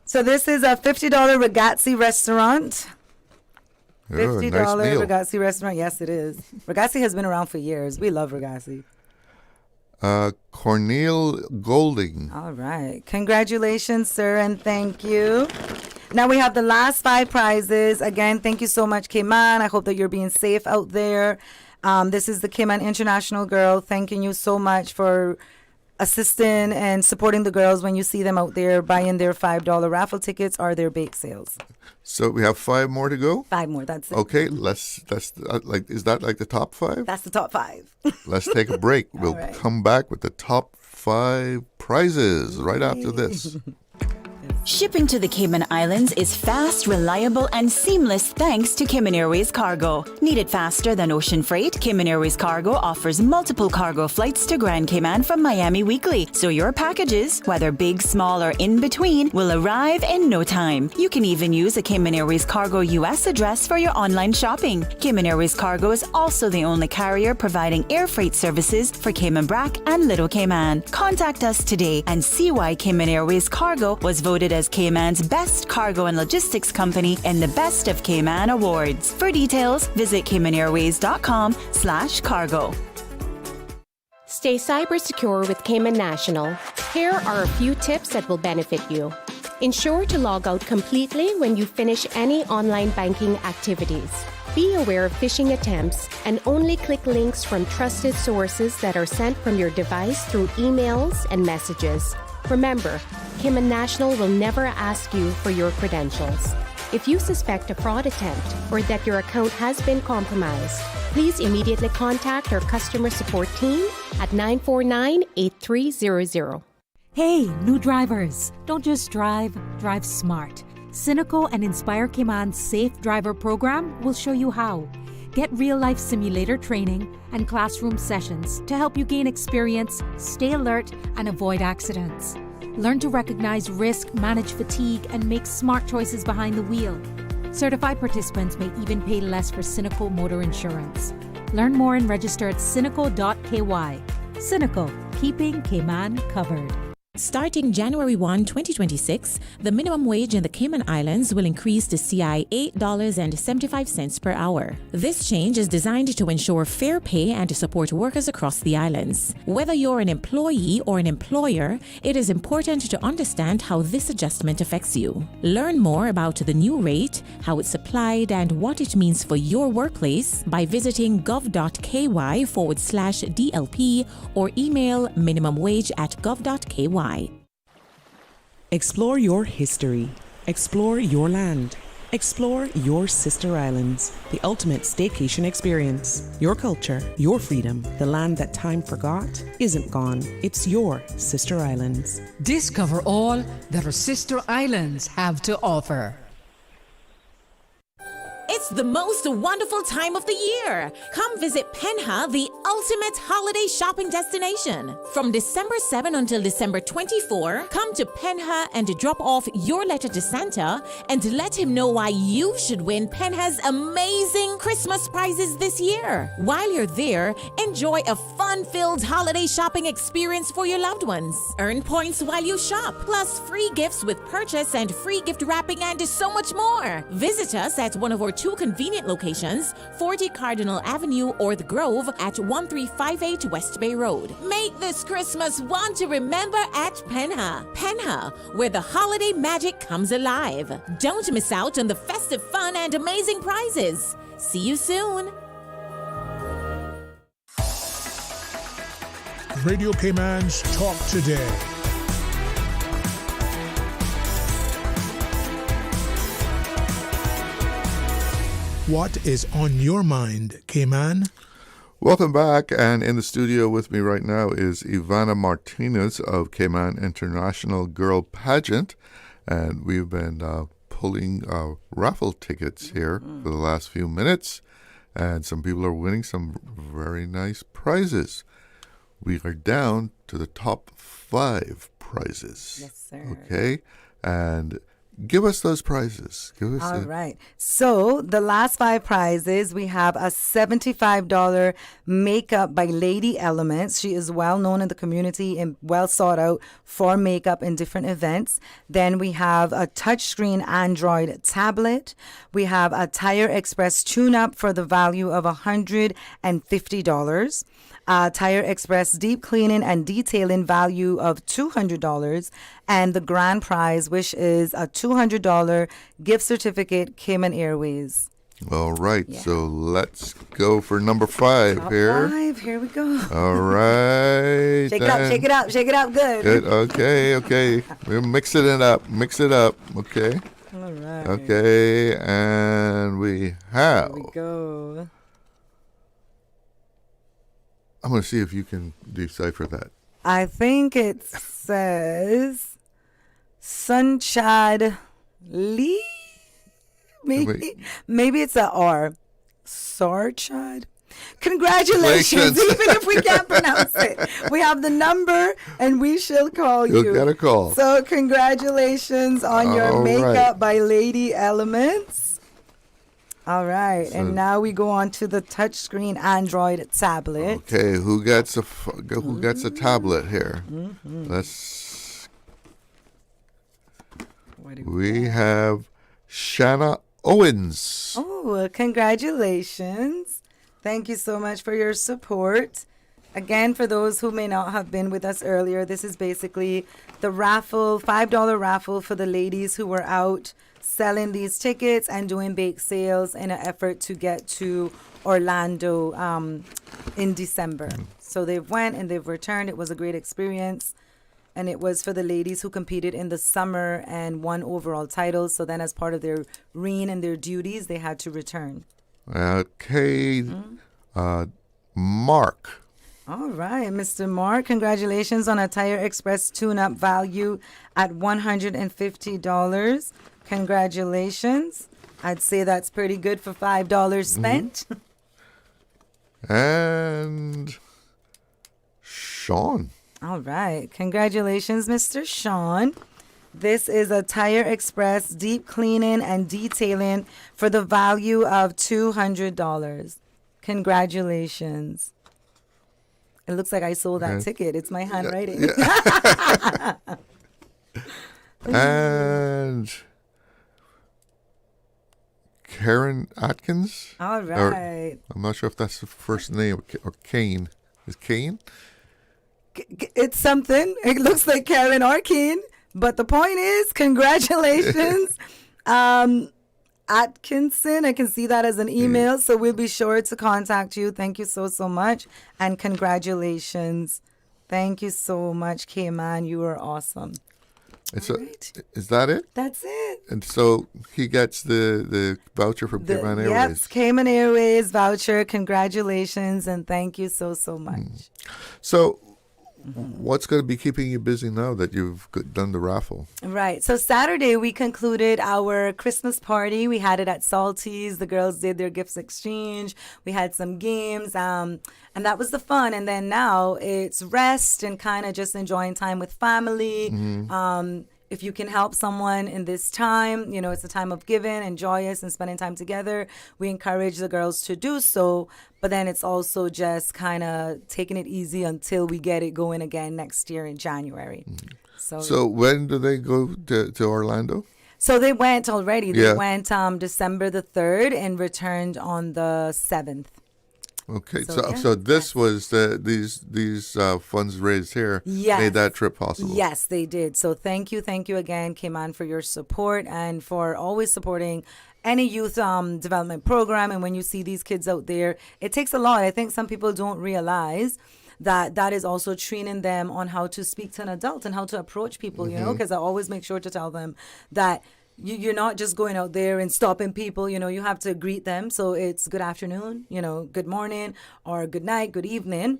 So this is a $50 Ragazzi restaurant. $50 nice Ragazzi restaurant. Yes, it is. Ragazzi has been around for years. We love Ragazzi. Cornel Golding. All right. Congratulations, sir, and thank you. Now we have the last 5 prizes. Again, thank you so much, Cayman. I hope that you're being safe out there. This is the Cayman International Girl. Thanking you so much for assisting and supporting the girls when you see them out there buying their $5 raffle tickets or their bake sales. So we have 5 more to go? 5 more, that's it. Okay, is that like the top 5? That's the top 5. Let's take a break. We'll right. come back with the top 5 prizes right after this. Shipping to the Cayman Islands is fast, reliable, and seamless thanks to Cayman Airways Cargo. Need it faster than ocean freight? Cayman Airways Cargo offers multiple cargo flights to Grand Cayman from Miami weekly, so your packages, whether big, small, or in between, will arrive in no time. You can even use a Cayman Airways Cargo US address for your online shopping. Cayman Airways Cargo is also the only carrier providing air freight services for Cayman Brac and Little Cayman. Contact us today and see why Cayman Airways Cargo was voted as Cayman's best cargo and logistics company in the Best of Cayman Awards. For details, visit CaymanAirways.com/cargo. Stay cyber secure with Cayman National. Here are a few tips that will benefit you. Ensure to log out completely when you finish any online banking activities. Be aware of phishing attempts and only click links from trusted sources that are sent from your device through emails and messages. Remember, Cayman National will never ask you for your credentials. If you suspect a fraud attempt or that your account has been compromised, please immediately contact our customer support team at 949-8300. Hey, new drivers, don't just drive, drive smart. Cynical and Inspire Cayman's Safe Driver program will show you how. Get real-life simulator training and classroom sessions to help you gain experience, stay alert, and avoid accidents. Learn to recognize risk, manage fatigue, and make smart choices behind the wheel. Certified participants may even pay less for Cynical motor insurance. Learn more and register at cynical.ky. Cynical, keeping Cayman covered. Starting January 1, 2026, the minimum wage in the Cayman Islands will increase to CI $8.75 per hour. This change is designed to ensure fair pay and to support workers across the islands. Whether you're an employee or an employer, it is important to understand how this adjustment affects you. Learn more about the new rate, how it's applied, and what it means for your workplace by visiting gov.ky/DLP or email minimumwage@gov.ky. Explore your history. Explore your land. Explore your sister islands. The ultimate staycation experience. Your culture, your freedom. The land that time forgot isn't gone. It's your sister islands. Discover all that our sister islands have to offer. It's the most wonderful time of the year. Come visit Penha, the ultimate holiday shopping destination. From December 7 until December 24, come to Penha and drop off your letter to Santa and let him know why you should win Penha's amazing Christmas prizes this year. While you're there, enjoy a fun-filled holiday shopping experience for your loved ones. Earn points while you shop, plus free gifts with purchase and free gift wrapping and so much more. Visit us at one of our two convenient locations, 40 Cardinal Avenue or The Grove at 1358 West Bay Road. Make this Christmas one to remember at Penha. Penha, where the holiday magic comes alive. Don't miss out on the festive fun and amazing prizes. See you soon. Radio Cayman's Talk Today. What is on your mind, Cayman? Welcome back, and in the studio with me right now is Ivana Martinez of Cayman International Girl Pageant, and we've been pulling raffle tickets here for the last few minutes, and some people are winning some very nice prizes. We are down to the top 5 prizes. Yes, sir. Okay, and give us those prizes. All right. So the last 5 prizes, we have a $75 makeup by Lady Elements. She is well known in the community and well sought out for makeup in different events. Then we have a touchscreen Android tablet. We have a Tire Express tune-up for the value of $150. Tire Express deep cleaning and detailing value of $200, and the grand prize, which is a $200 gift certificate, Cayman Airways. All right, so let's go for number 5 Top here. 5, here we go. All right. Shake it up, shake it up, shake it up good. Good, okay. We're mixing it up, okay. All right. Okay, and we have. Here we go. I'm going to see if you can decipher that. I think it says Sunshad Lee. Maybe it's a R. Sarchad. Congratulations, even if we can't pronounce it. We have the number and we shall call you. You'll get a call. So congratulations on your makeup by Lady Elements. All right, and now we go on to the touchscreen Android tablet. Okay, who gets a tablet here? We have Shanna Owens. Oh, congratulations. Thank you so much for your support. Again, for those who may not have been with us earlier, this is basically the raffle, $5 raffle for the ladies who were out selling these tickets and doing bake sales in an effort to get to Orlando in December. So they've went and they've returned. It was a great experience. And it was for the ladies who competed in the summer and won overall titles. So then as part of their reign and their duties, they had to return. Okay. Mark. All right, Mr. Mark, congratulations on a Tire Express tune-up value at $150. Congratulations. I'd say that's pretty good for $5 spent. And Sean. All right. Congratulations, Mr. Sean. This is a Tire Express deep cleaning and detailing for the value of $200. Congratulations. It looks like I sold that ticket. It's my handwriting. Yeah. And Karen Atkins. All right. I'm not sure if that's the first name or Kane. Is Kane? It's something. It looks like Karen or Kane. But the point is, congratulations. Atkinson, I can see that as an email, so we'll be sure to contact you. Thank you so much, and congratulations. Thank you so much, K-Man. You are awesome. Is that it? That's it. And so he gets the voucher from Cayman Airways. Yes, Cayman Airways voucher. Congratulations, and thank you so much. So what's going to be keeping you busy now that you've done the raffle? Right. So Saturday, we concluded our Christmas party. We had it at Salty's. The girls did their gifts exchange. We had some games, and that was the fun. And then now it's rest and kind of just enjoying time with family. If you can help someone in this time, it's a time of giving and joyous and spending time together. We encourage the girls to do so. But then it's also just kind of taking it easy until we get it going again next year in January. So when do they go to Orlando? So they went already. They Yeah. went December the 3rd and returned on the 7th. Okay, So, so yeah. this was these funds raised here Yes. made that trip possible. Yes, they did. So thank you again, Cayman, for your support and for always supporting any youth development program. And when you see these kids out there, it takes a lot. I think some people don't realize that is also training them on how to speak to an adult and how to approach people, because I always make sure to tell them that you're not just going out there and stopping people, you have to greet them. So it's good afternoon, good morning, or good night, good evening,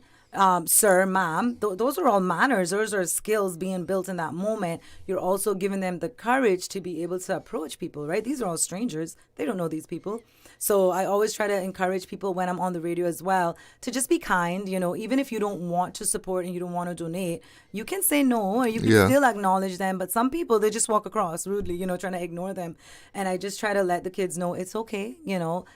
sir, ma'am. Those are all manners. Those are skills being built in that moment. You're also giving them the courage to be able to approach people, right? These are all strangers. They don't know these people. So I always try to encourage people when I'm on the radio as well to just be kind, even if you don't want to support and you don't want to donate, you can say no, or you can still acknowledge them. But some people, they just walk across rudely, trying to ignore them. And I just try to let the kids know it's okay.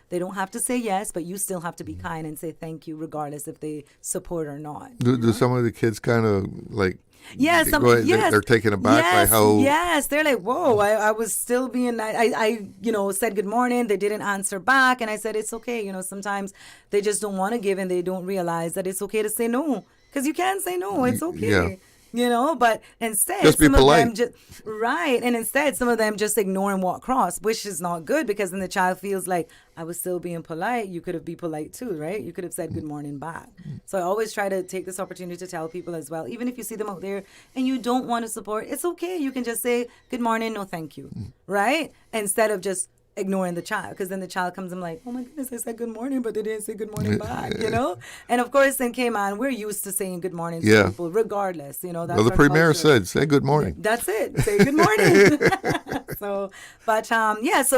They don't have to say yes, but you still have to be kind and say thank you regardless if they support or not. Do some of the kids kind of like... Yes, they're taken aback by how... Yes, they're like, whoa, I was still being... I said good morning. They didn't answer back. And I said, it's okay. Sometimes they just don't want to give and they don't realize that it's okay to say no. Because you can say no. It's okay. Yeah. But instead, Just be some polite. of them and instead some of them just ignore and walk across, which is not good because then the child feels like I was still being polite. You could have been polite too, right? You could have said good morning back. So I always try to take this opportunity to tell people as well, even if you see them out there and you don't want to support, it's okay. You can just say good morning, no thank you, right? Instead of just ignoring the child, because then the child comes and like, oh my goodness, I said good morning, but they didn't say good morning back, And of course, in Cayman, we're used to saying good morning to people, regardless, That's Well, the our premier culture. said, say good morning. That's it. Say good morning. So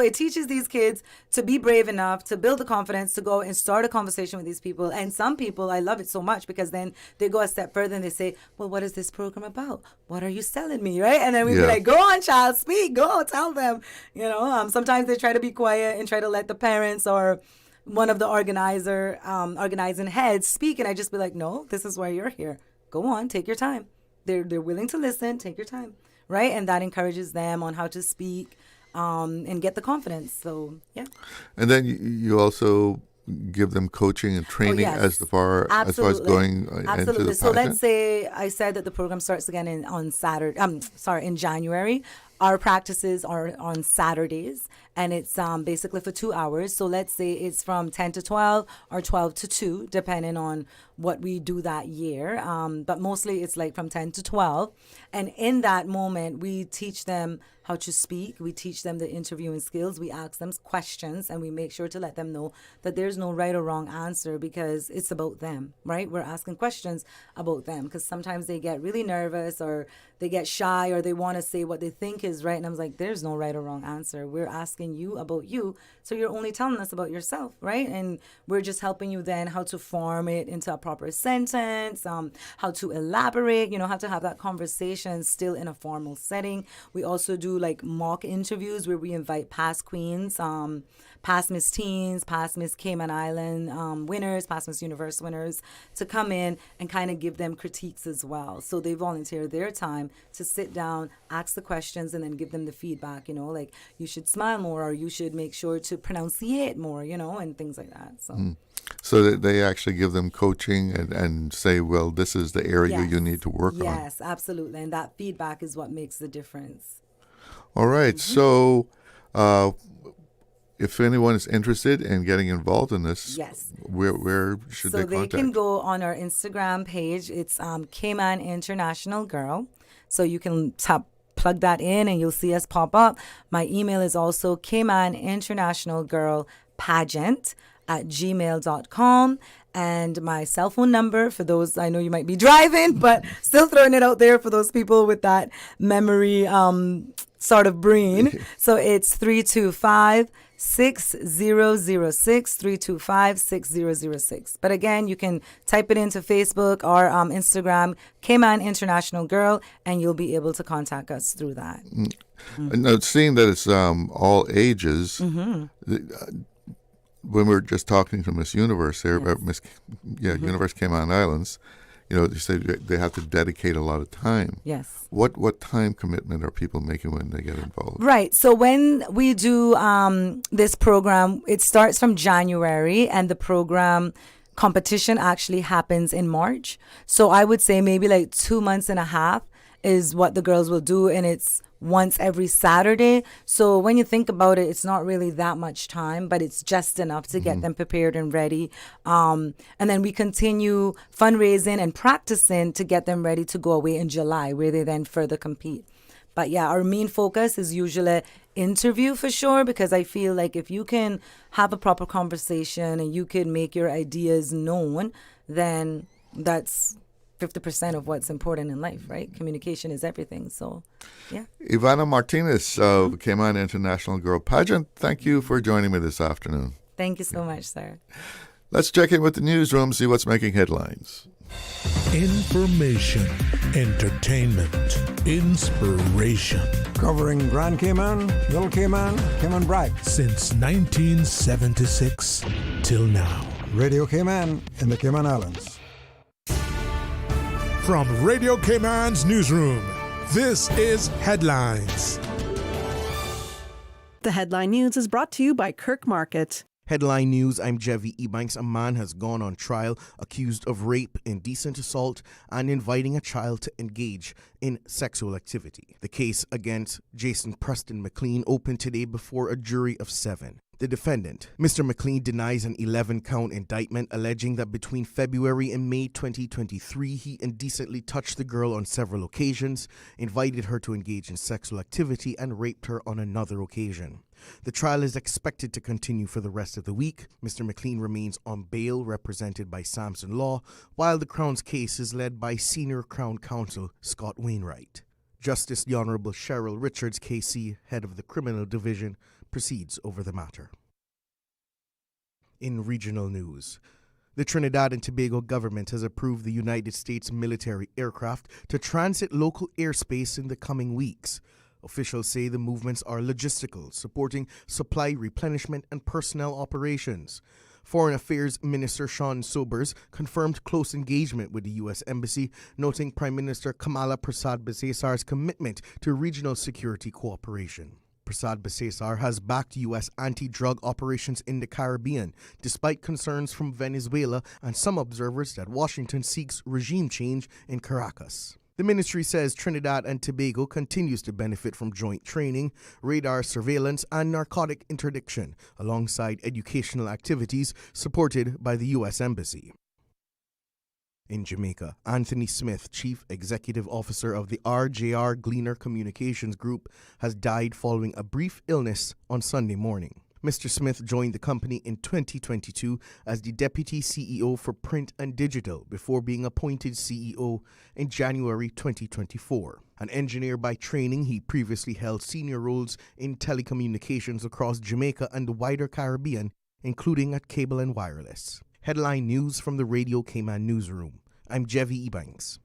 it teaches these kids to be brave enough, to build the confidence, to go and start a conversation with these people. And some people, I love it so much because then they go a step further and they say, well, what is this program about? What are you selling me, right? And then we be like, go on, child, speak, go, tell them. Sometimes they try to be quiet and try to let the parents or one of the organizing heads speak. And I just be like, no, this is why you're here. Go on, take your time. They're willing to listen. Take your time. Right. And that encourages them on how to speak and get the confidence. So, yeah. And then you also give them coaching and training as far as going into the So let's pageant? say I said that the program starts again in January. Our practices are on Saturdays, and it's basically for 2 hours. So let's say it's from 10 to 12 or 12 to 2, depending on what we do that year. But mostly it's like from 10 to 12. And in that moment, we teach them how to speak. We teach them the interviewing skills. We ask them questions, and we make sure to let them know that there's no right or wrong answer because it's about them, right? We're asking questions about them because sometimes they get really nervous or they get shy or they want to say what they think is right. And I'm like, there's no right or wrong answer. We're asking you about you. So you're only telling us about yourself, right? And we're just helping you then how to form it into a proper sentence, how to elaborate, how to have that conversation still in a formal setting. We also do like mock interviews where we invite past queens, past Miss Teens, past Miss Cayman Island winners, past Miss Universe winners to come in and kind of give them critiques as well. So they volunteer their time to sit down, ask the questions, and then give them the feedback, like you should smile more, or you should make sure to pronunciate more, and things like that. So. So that they actually give them coaching and say, well, this is the area Yes. you need to work on. Yes, absolutely. And that feedback is what makes the difference. All right. So if anyone is interested in getting involved in this, Yes. where should they So they contact? can go on our Instagram page. It's Cayman International Girl. So you can plug that in and you'll see us pop up. My email is also Cayman International Girl Pageant @gmail.com. And my cell phone number, for those, I know you might be driving, but still throwing it out there for those people with that memory sort of brain. So it's 325-6006, 325-6006. But again, you can type it into Facebook or Instagram, Cayman International Girl, and you'll be able to contact us through that. Now, seeing that it's all ages, when we were just talking to Miss Universe there about Universe Cayman Islands, they say they have to dedicate a lot of time. Yes. What time commitment are people making when they get involved? Right. So when we do this program, it starts from January, and the program competition actually happens in March. So I would say maybe like 2 months and a half is what the girls will do, and it's once every Saturday. So when you think about it, it's not really that much time, but it's just enough to get them prepared and ready. And then we continue fundraising and practicing to get them ready to go away in July, where they then further compete. But yeah, our main focus is usually interview for sure, because I feel like if you can have a proper conversation and you can make your ideas known, then that's 50% of what's important in life, right? Communication is everything. So, yeah. Ivana Martinez of Cayman International Girl Pageant, thank you for joining me this afternoon. Thank you so much, sir. Let's check in with the newsroom, see what's making headlines. Information, entertainment, inspiration. Covering Grand Cayman, Little Cayman, Cayman Brac. Since 1976 till now. Radio Cayman in the Cayman Islands. From Radio Cayman's newsroom, this is Headlines. The headline news is brought to you by Kirk Market. Headline news, I'm Jevi Ebanks. A man has gone on trial accused of rape, indecent assault, and inviting a child to engage in sexual activity. The case against Jason Preston McLean opened today before a jury of 7. The defendant, Mr. McLean, denies an 11-count indictment alleging that between February and May 2023, he indecently touched the girl on several occasions, invited her to engage in sexual activity, and raped her on another occasion. The trial is expected to continue for the rest of the week. Mr. McLean remains on bail, represented by Samson Law, while the Crown's case is led by Senior Crown Counsel Scott Wainwright. Justice the Honorable Cheryl Richards, KC, head of the Criminal Division, proceeds over the matter. In regional news, the Trinidad and Tobago government has approved the United States military aircraft to transit local airspace in the coming weeks. Officials say the movements are logistical, supporting supply replenishment and personnel operations. Foreign Affairs Minister Sean Sobers confirmed close engagement with the U.S. Embassy, noting Prime Minister Kamala Prasad-Bisesar's commitment to regional security cooperation. Prasad-Bisesar has backed U.S. anti-drug operations in the Caribbean, despite concerns from Venezuela and some observers that Washington seeks regime change in Caracas. The ministry says Trinidad and Tobago continues to benefit from joint training, radar surveillance, and narcotic interdiction, alongside educational activities supported by the U.S. Embassy. In Jamaica, Anthony Smith, Chief Executive Officer of the RJR Gleaner Communications Group, has died following a brief illness on Sunday morning. Mr. Smith joined the company in 2022 as the Deputy CEO for Print and Digital before being appointed CEO in January 2024. An engineer by training, he previously held senior roles in telecommunications across Jamaica and the wider Caribbean, including at Cable and Wireless. headline news from the Radio Cayman newsroom. I'm Jevi Ebanks.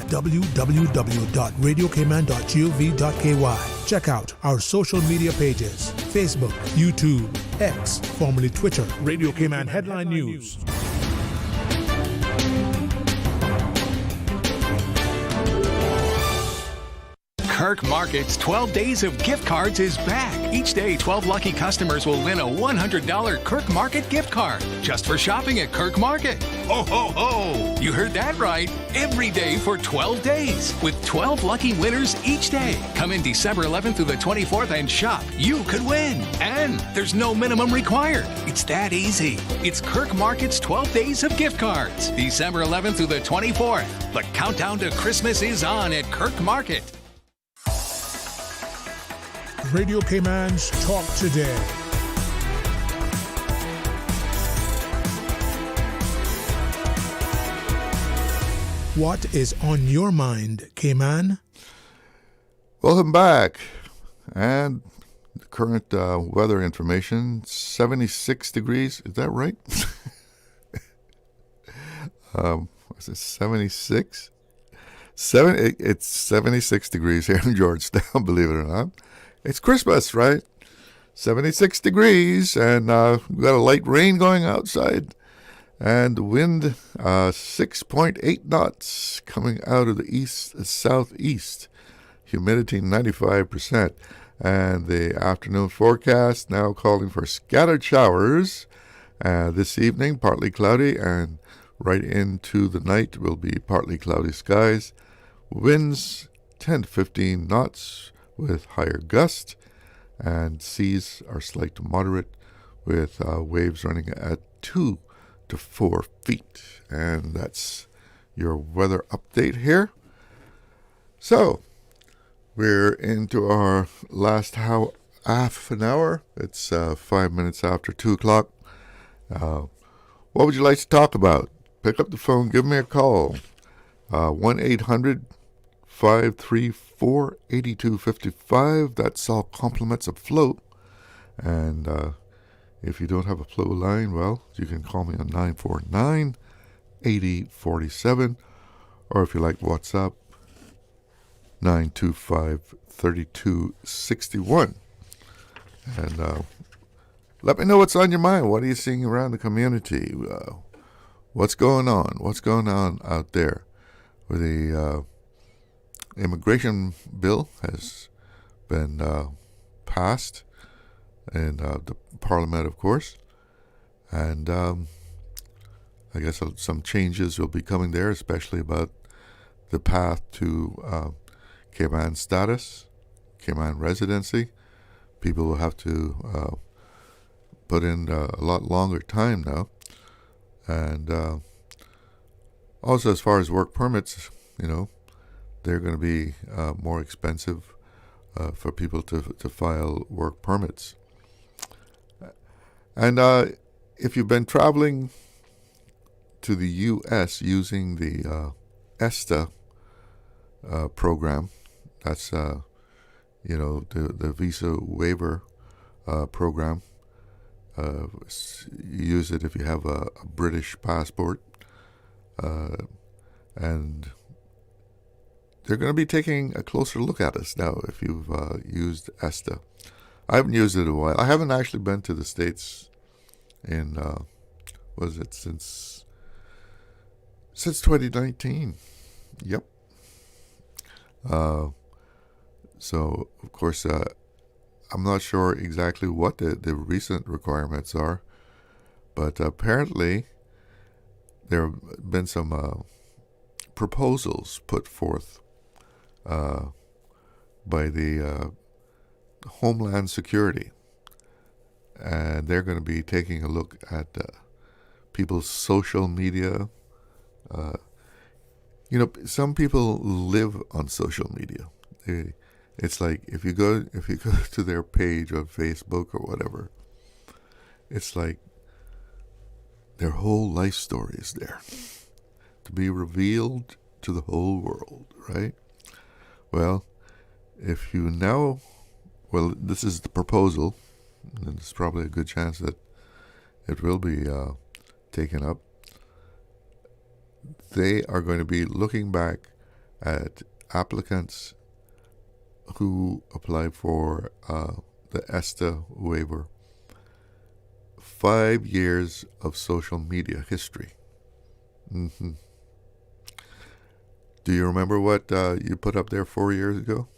www.radiocayman.gov.ky. Check out our social media pages: Facebook, YouTube, X, formerly Twitter, Radio Cayman Headline News. Kirk Market's 12 Days of Gift Cards is back. Each day, 12 lucky customers will win a $100 Kirk Market gift card just for shopping at Kirk Market. Ho, ho, ho! You heard that right. Every day for 12 days with 12 lucky winners each day. Come in December 11th through the 24th and shop. You could win. And there's no minimum required. It's that easy. It's Kirk Market's 12 Days of Gift Cards. December 11th through the 24th. The countdown to Christmas is on at Kirk Market. Radio Cayman's Talk Today. What is on your mind, Cayman? Welcome back. And the current weather information, 76 degrees. Is that right? Was it 76? It's 76 degrees here in Georgetown, believe it or not. It's Christmas, right? 76 degrees, and we got a light rain going outside, and wind 6.8 knots coming out of the southeast. Humidity 95%, and the afternoon forecast now calling for scattered showers. This evening, partly cloudy, and right into the night will be partly cloudy skies. Winds 10 to 15 knots. With higher gusts, and seas are slight to moderate, with waves running at 2 to 4 feet. And that's your weather update here. So, we're into our last half an hour. It's 5 minutes after 2 o'clock. What would you like to talk about? Pick up the phone, give me a call. 1-800-534-8255. That's all compliments of Flow. And if you don't have a Flow line, well, you can call me on 949-8047. Or if you like WhatsApp, 925-3261. And let me know what's on your mind. What are you seeing around the community? What's going on? What's going on out there? With the immigration bill has been passed in the Parliament, of course, and I guess some changes will be coming there, especially about the path to Cayman status, Cayman residency. People will have to put in a lot longer time now, and also as far as work permits, they're going to be more expensive for people to file work permits. And if you've been traveling to the U.S. using the ESTA program, that's the visa waiver program. You use it if you have a British passport, and they're going to be taking a closer look at us now if you've used ESTA. I haven't used it in a while. I haven't actually been to the States in, since 2019. Yep. So, of course, I'm not sure exactly what the recent requirements are, but apparently there have been some proposals put forth by the Homeland Security, and they're going to be taking a look at people's social media. Some people live on social media. It's like if you go to their page on Facebook or whatever, it's like their whole life story is there to be revealed to the whole world, right? Well, if you now, this is the proposal, and it's probably a good chance that it will be taken up. They are going to be looking back at applicants who applied for the ESTA waiver. 5 years of social media history. Mm-hmm. Do you remember what you put up there 4 years ago?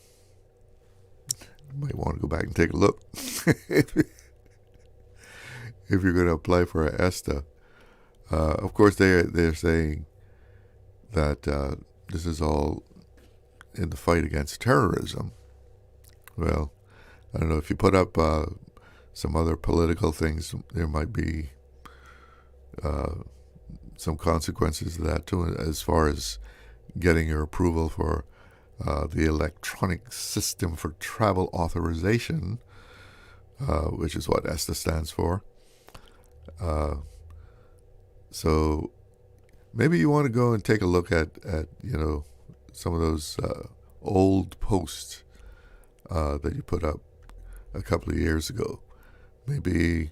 You might want to go back and take a look. If you're going to apply for a ESTA. Of course, they're saying that this is all in the fight against terrorism. Well, I don't know, if you put up some other political things, there might be some consequences to that too, as far as getting your approval for the electronic system for travel authorization, which is what ESTA stands for. So maybe you want to go and take a look at some of those old posts that you put up a couple of years ago. Maybe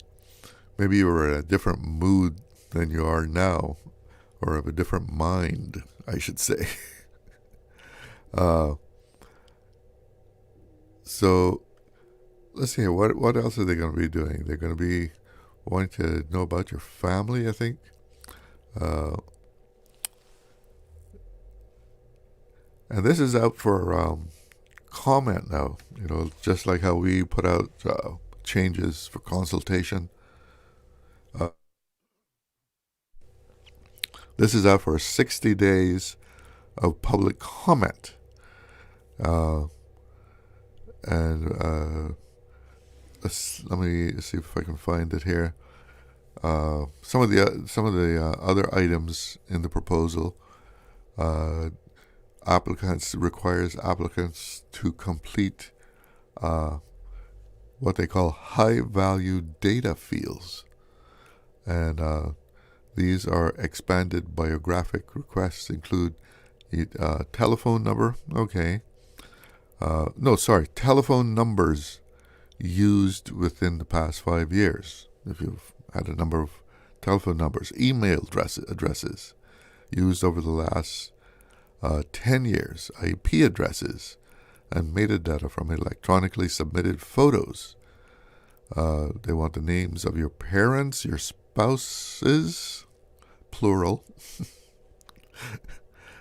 you were in a different mood than you are now, or of a different mind, I should say. So let's see here. What else are they going to be doing? They're going to be wanting to know about your family, I think. And this is out for comment now. Just like how we put out changes for consultation. This is out for 60 days of public comment. Let me see if I can find it here. Some of the other items in the proposal requires applicants to complete what they call high-value data fields, and these are expanded biographic requests include telephone number. Okay. Telephone numbers used within the past 5 years. If you've had a number of telephone numbers, email addresses used over the last 10 years, IP addresses, and metadata from electronically submitted photos. They want the names of your parents, your spouses, plural,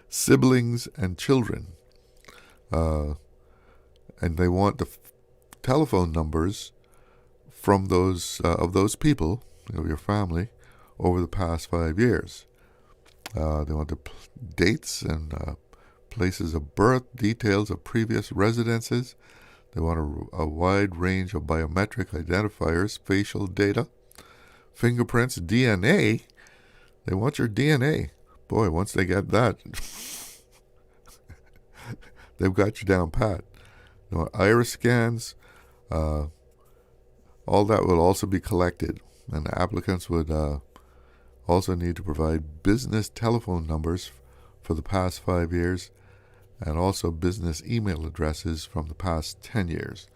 siblings, and children. And they want the telephone numbers from those of those people, your family, over the past 5 years. They want the dates and places of birth, details of previous residences. They want a wide range of biometric identifiers, facial data, fingerprints, DNA. They want your DNA. Boy, once they get that, they've got you down pat. They want iris scans. All that will also be collected, and applicants would also need to provide business telephone numbers for the past 5 years and also business email addresses from the past 10 years.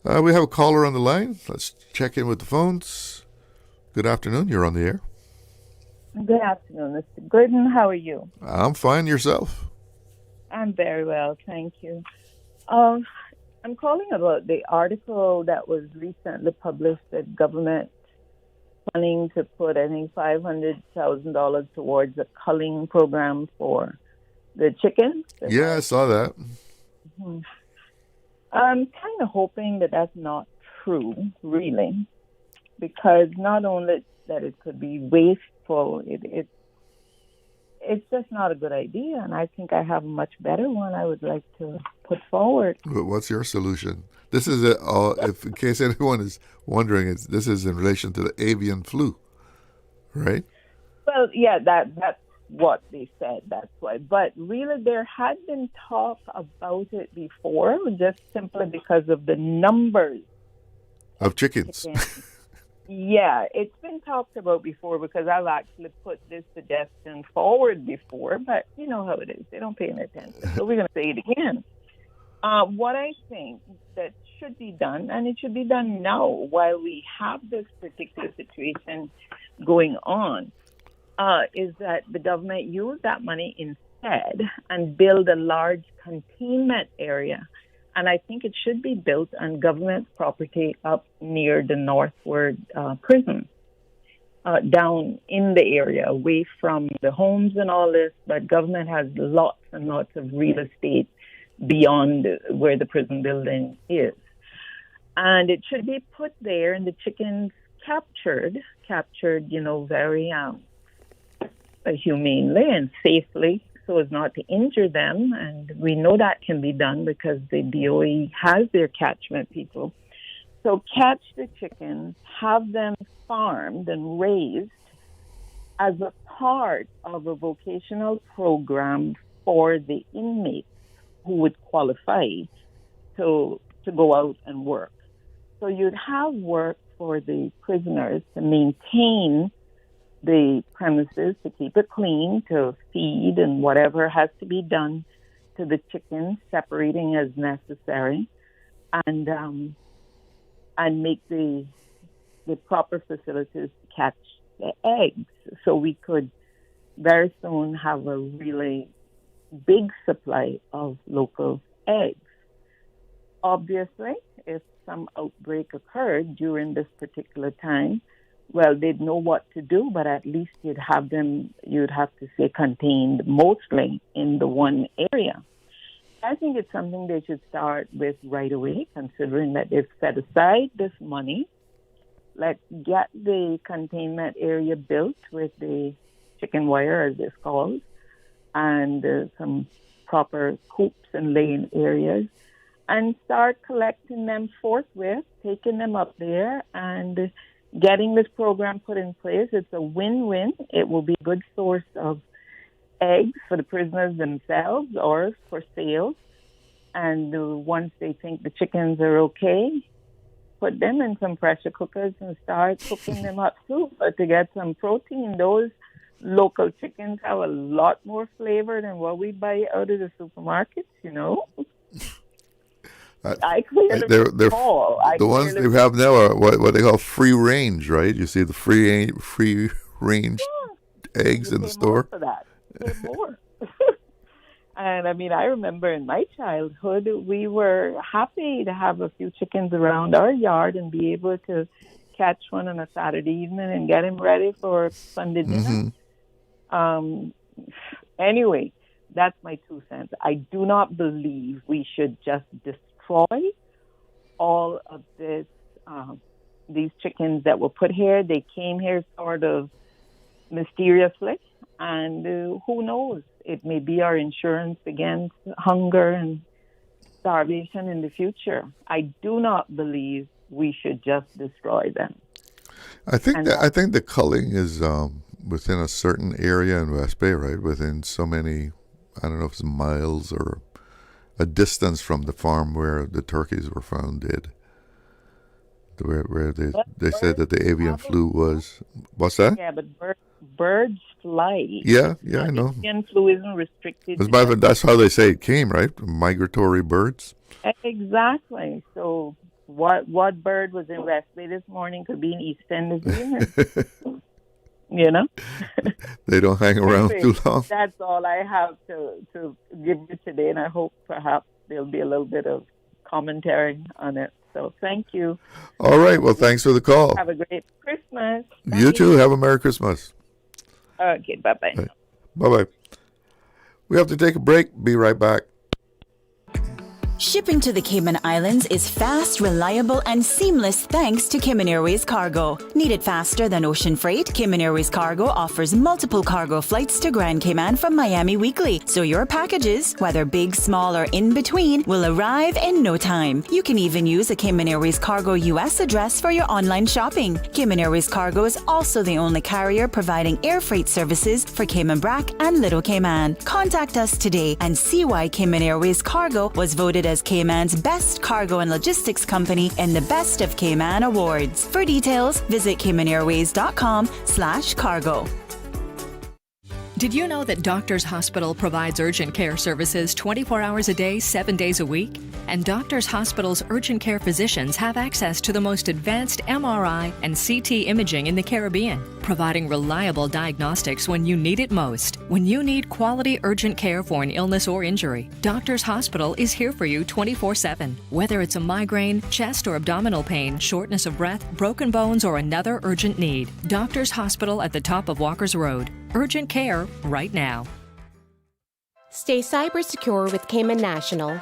We have a caller on the line. Let's check in with the phones. Good afternoon. You're on the air. Good afternoon, Mr. Gooden. How are you? I'm fine. Yourself? I'm very well, thank you. I'm calling about the article that was recently published that government planning to put, I think, $500,000 towards a culling program for the chickens. Yeah, I saw that. Mm-hmm. I'm kind of hoping that that's not true, really, because not only that it could be wasteful, it's just not a good idea, and I think I have a much better one I would like to put forward. What's your solution? This is, if in case anyone is wondering, this is in relation to the avian flu, right? Well, yeah, that's what they said, that's why. But really, there had been talk about it before, just simply because of the numbers of chickens. Yeah, it's been talked about before because I've actually put this suggestion forward before, but you know how it is. They don't pay any attention. So we're going to say it again. What I think that should be done, and it should be done now while we have this particular situation going on, is that the government use that money instead and build a large containment area. And I think it should be built on government property up near the Northward prison, down in the area, away from the homes and all this. But government has lots and lots of real estate beyond where the prison building is. And it should be put there, and the chickens captured, very humanely and safely, so as not to injure them. And we know that can be done because the DOE has their catchment people. So catch the chickens, have them farmed and raised as a part of a vocational program for the inmates who would qualify to go out and work. So you'd have work for the prisoners to maintain the premises, to keep it clean, to feed and whatever has to be done to the chickens, separating as necessary, and make the proper facilities to catch the eggs. So we could very soon have a really big supply of local eggs. Obviously, if some outbreak occurred during this particular time, well, they'd know what to do, but at least you'd have to say contained mostly in the one area. I think it's something they should start with right away, considering that they've set aside this money. Let's get the containment area built with the chicken wire, as it's called, and some proper coops and laying areas, and start collecting them forthwith, taking them up there, and getting this program put in place. It's a win-win. It will be a good source of eggs for the prisoners themselves or for sale. And once they think the chickens are okay, put them in some pressure cookers and start cooking them up too, to get some protein. Those local chickens have a lot more flavor than what we buy out of the supermarkets, I clearly recall. The ones they have now are what they call free range, right? You see the free range eggs in the store. For that. Pay more. And I remember in my childhood, we were happy to have a few chickens around our yard and be able to catch one on a Saturday evening and get him ready for Sunday dinner. Anyway, that's my 2 cents. I do not believe we should just destroy all of this, these chickens that were put here. They came here sort of mysteriously, and who knows? It may be our insurance against hunger and starvation in the future. I do not believe we should just destroy them. I think the culling is within a certain area in West Bay, right? Within so many, I don't know if it's miles or a distance from the farm where the turkeys were found dead. Where they said that the avian flu was. What's that? Yeah, but birds fly. Yeah, I know. Avian flu isn't restricted. That's how they say it came, right? Migratory birds. Exactly. So what bird was in West Bay this morning could be in East End this evening. They don't hang around too long. That's all I have to give you today, and I hope perhaps there'll be a little bit of commentary on it. So thank you. All right. Well, thanks for the call. Have a great Christmas. You too. Have a Merry Christmas. Okay. Bye-bye. Bye-bye. We have to take a break. Be right back. Shipping to the Cayman Islands is fast, reliable, and seamless thanks to Cayman Airways Cargo. Need it faster than ocean freight? Cayman Airways Cargo offers multiple cargo flights to Grand Cayman from Miami weekly, so your packages, whether big, small, or in between, will arrive in no time. You can even use a Cayman Airways Cargo US address for your online shopping. Cayman Airways Cargo is also the only carrier providing air freight services for Cayman Brac and Little Cayman. Contact us today and see why Cayman Airways Cargo was voted as Cayman's best cargo and logistics company in the Best of Cayman Awards. For details, visit CaymanAirways.com/cargo. Did you know that Doctors Hospital provides urgent care services 24 hours a day, 7 days a week? And Doctors Hospital's urgent care physicians have access to the most advanced MRI and CT imaging in the Caribbean, providing reliable diagnostics when you need it most. When you need quality urgent care for an illness or injury, Doctors Hospital is here for you 24/7. Whether it's a migraine, chest or abdominal pain, shortness of breath, broken bones, or another urgent need, Doctors Hospital at the top of Walker's Road. Urgent care right now. Stay cyber secure with Cayman National.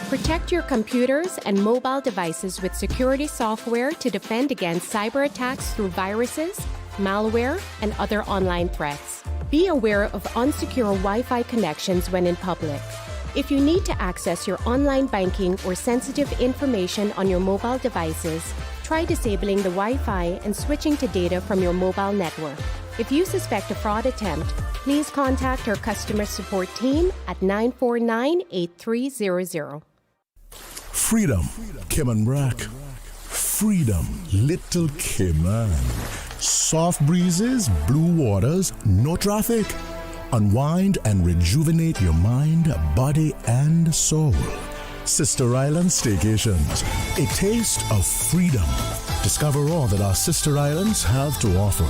Protect your computers and mobile devices with security software to defend against cyber attacks through viruses, malware, and other online threats. Be aware of unsecure Wi-Fi connections when in public. If you need to access your online banking or sensitive information on your mobile devices, try disabling the Wi-Fi and switching to data from your mobile network. If you suspect a fraud attempt, please contact our customer support team at 949-8300. Freedom, Cayman Brack. Freedom, Little Cayman. Soft breezes, blue waters, no traffic. Unwind and rejuvenate your mind, body, and soul. Sister Island Staycations, a taste of freedom. Discover all that our sister islands have to offer.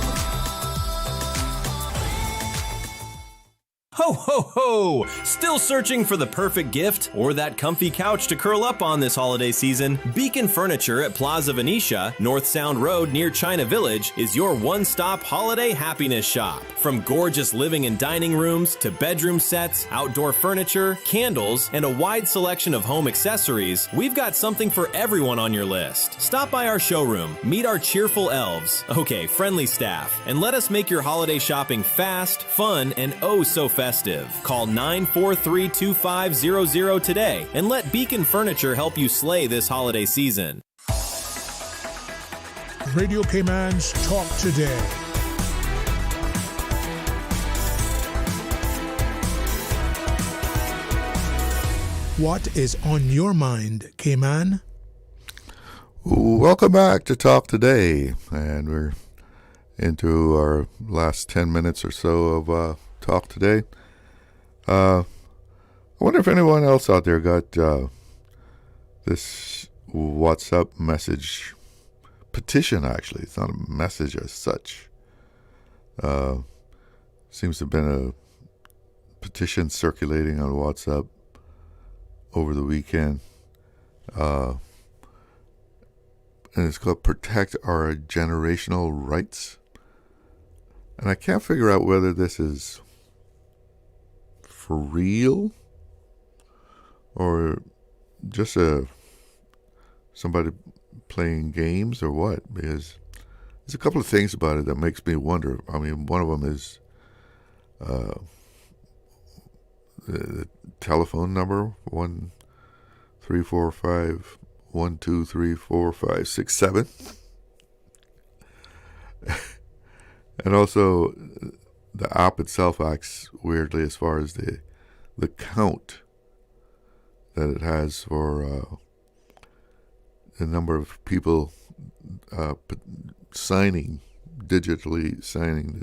Ho, ho, ho! Still searching for the perfect gift or that comfy couch to curl up on this holiday season? Beacon Furniture at Plaza Venetia, North Sound Road near China Village, is your one-stop holiday happiness shop. From gorgeous living and dining rooms to bedroom sets, outdoor furniture, candles, and a wide selection of home accessories, we've got something for everyone on your list. Stop by our showroom, meet our cheerful elves, friendly staff, and let us make your holiday shopping fast, fun, and oh so festive. Call 943-2500 today and let Beacon Furniture help you slay this holiday season. Radio Cayman's Talk Today. What is on your mind, Cayman? Welcome back to Talk Today, and we're into our last 10 minutes or so of Talk Today. I wonder if anyone else out there got this WhatsApp message petition. Actually, it's not a message as such. Seems to have been a petition circulating on WhatsApp over the weekend, and it's called "Protect Our Generational Rights." And I can't figure out whether this is for real or just somebody playing games or what, because there's a couple of things about it that makes me wonder. I mean, one of them is the telephone number 1-345-123-4567, and also the app itself acts weirdly as far as the count that it has for the number of people digitally signing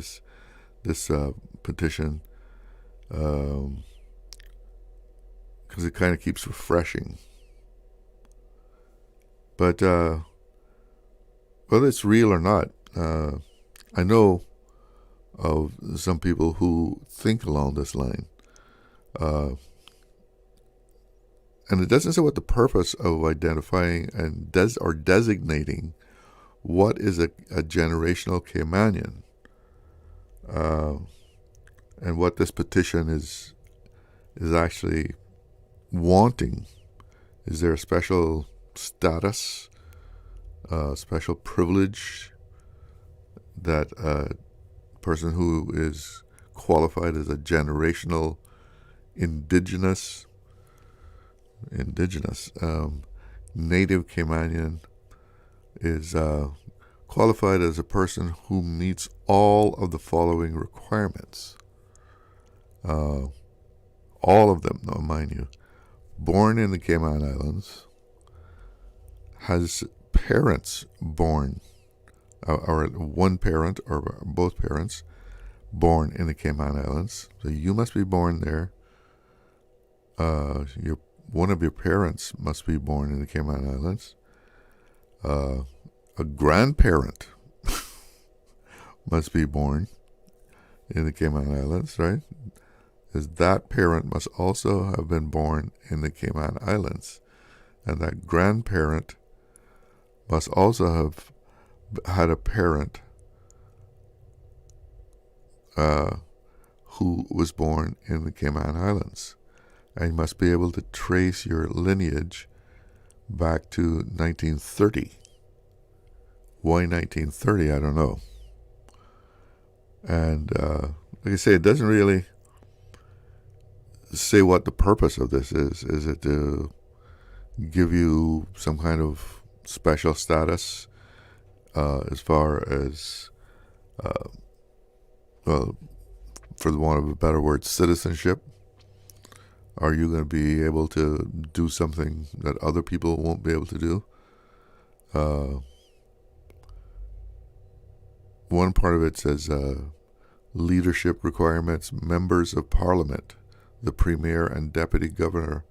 this petition, because it kind of keeps refreshing. But whether it's real or not, I know of some people who think along this line. And it doesn't say what the purpose of identifying and designating what is a generational Caymanian, and what this petition is actually wanting. Is there a special status, special privilege that person who is qualified as a generational indigenous native Caymanian is qualified as a person who meets all of the following requirements. All of them, now mind you, born in the Cayman Islands, has parents born, or one parent or both parents born in the Cayman Islands. So you must be born there. One of your parents must be born in the Cayman Islands. A grandparent must be born in the Cayman Islands, right? Because that parent must also have been born in the Cayman Islands. And that grandparent must also have had a parent who was born in the Cayman Islands. And you must be able to trace your lineage back to 1930. Why 1930? I don't know. And like I say, it doesn't really say what the purpose of this is. Is it to give you some kind of special status as far as, well, for the want of a better word, citizenship? Are you going to be able to do something that other people won't be able to do? One part of it says leadership requirements. Members of Parliament, the Premier and Deputy Governor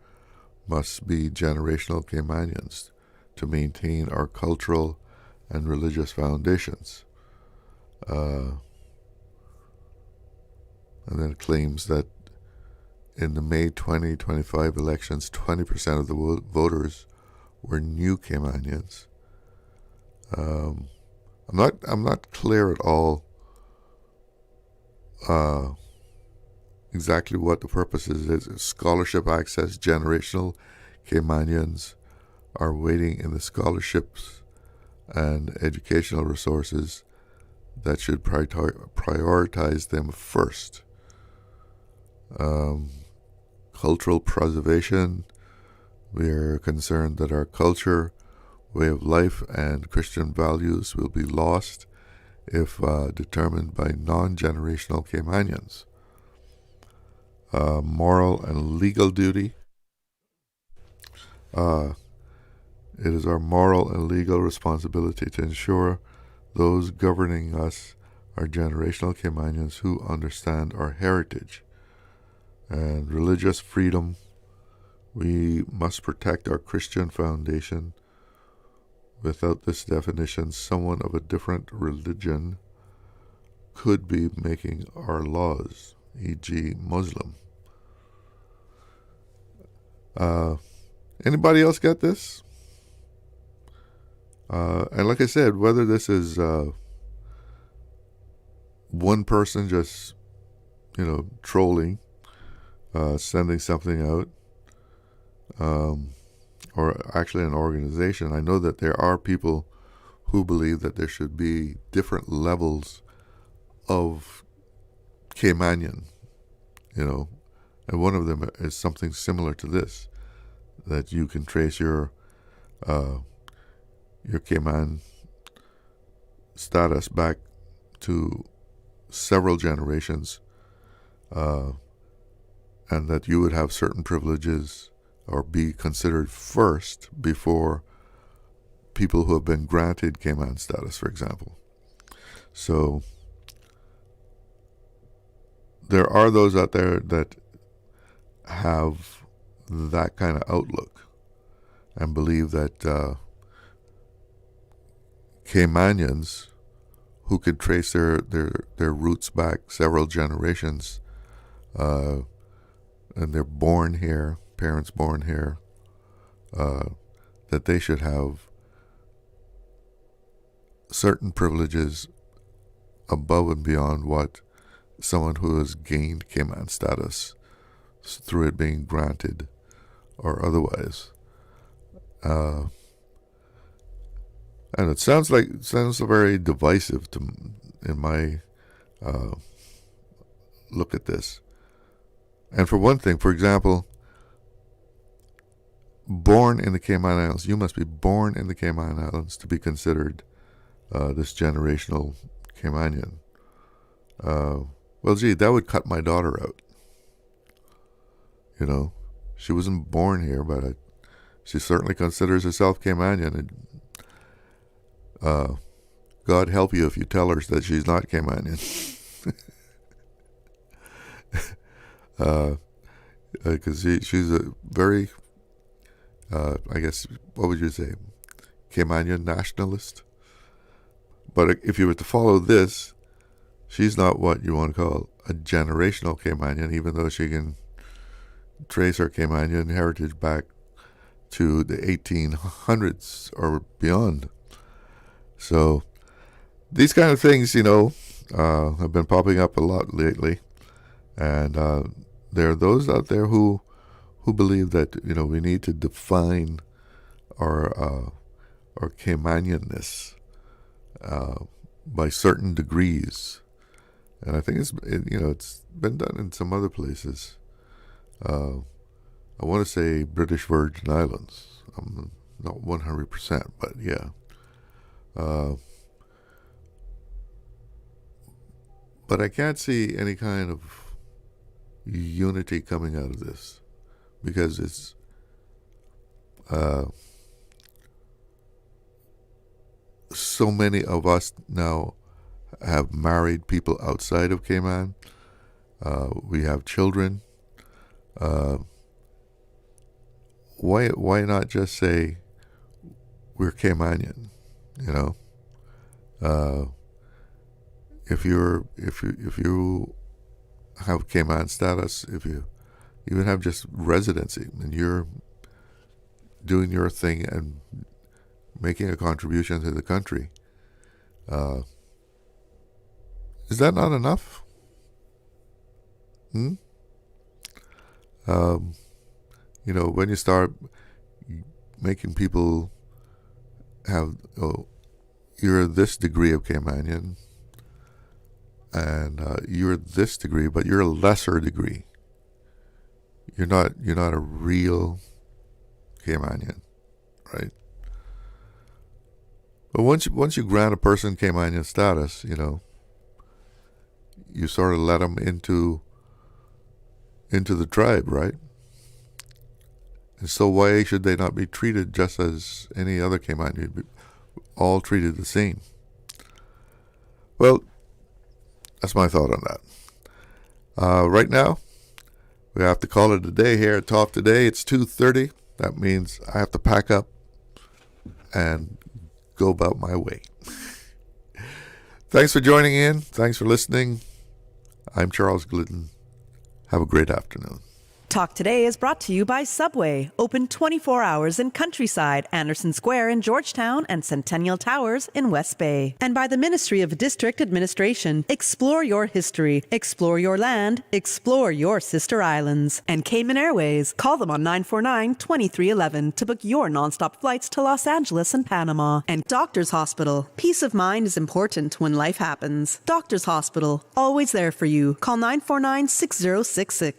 must be generational Caymanians to maintain our cultural and religious foundations. And then it claims that in the May 2025 elections, 20% of the voters were new Caymanians. I'm not clear at all exactly what the purpose is. Scholarship access, generational Caymanians are waiting in the scholarships and educational resources that should prioritize them first. Cultural preservation. We are concerned that our culture, way of life, and Christian values will be lost if determined by non-generational Caymanians. Moral and legal duty. It is our moral and legal responsibility to ensure those governing us are generational Caymanians who understand our heritage. And religious freedom. We must protect our Christian foundation. Without this definition, someone of a different religion could be making our laws, e.g. Muslim. Anybody else get this? And like I said, whether this is one person just, trolling, sending something out, or actually an organization. I know that there are people who believe that there should be different levels of Caymanian, and one of them is something similar to this, that you can trace your Cayman status back to several generations, and that you would have certain privileges or be considered first before people who have been granted Cayman status, for example. So there are those out there that have that kind of outlook and believe that Caymanians who could trace their roots back several generations, and they're born here, parents born here, that they should have certain privileges above and beyond what someone who has gained Cayman status through it being granted or otherwise. And it sounds very divisive in my look at this. And for one thing, for example, born in the Cayman Islands, you must be born in the Cayman Islands to be considered this generational Caymanian. Well, gee, that would cut my daughter out. She wasn't born here, but she certainly considers herself Caymanian. And God help you if you tell her that she's not Caymanian. because she's a very, I guess, what would you say, Caymanian nationalist. But if you were to follow this, she's not what you want to call a generational Caymanian, even though she can trace her Caymanian heritage back to the 1800s or beyond. So these kind of things, have been popping up a lot lately. And there are those out there who believe that, we need to define our Caymanianness by certain degrees. And I think it's been done in some other places. I want to say British Virgin Islands. I'm not 100%, but yeah. But I can't see any kind of unity coming out of this, because it's so many of us now have married people outside of Cayman. We have children. Why not just say we're Caymanian? If you have Cayman status, if you even have just residency and you're doing your thing and making a contribution to the country, is that not enough? When you start making people have, you're this degree of Caymanian, and you're this degree, but you're a lesser degree. You're not a real Caymanian, right? But once you grant a person Caymanian status, you sort of let them into the tribe, right? And so why should they not be treated just as any other Caymanian, all treated the same? Well, that's my thought on that. Right now, we have to call it a day here at Talk Today. It's 2:30. That means I have to pack up and go about my way. Thanks for joining in. Thanks for listening. I'm Charles Glidden. Have a great afternoon. Talk Today is brought to you by Subway, open 24 hours in Countryside, Anderson Square in Georgetown, and Centennial Towers in West Bay. And by the Ministry of District Administration. Explore your history, explore your land, explore your sister islands. And Cayman Airways. Call them on 949-2311 to book your nonstop flights to Los Angeles and Panama. And Doctors Hospital. Peace of mind is important when life happens. Doctors Hospital, always there for you. Call 949-6066.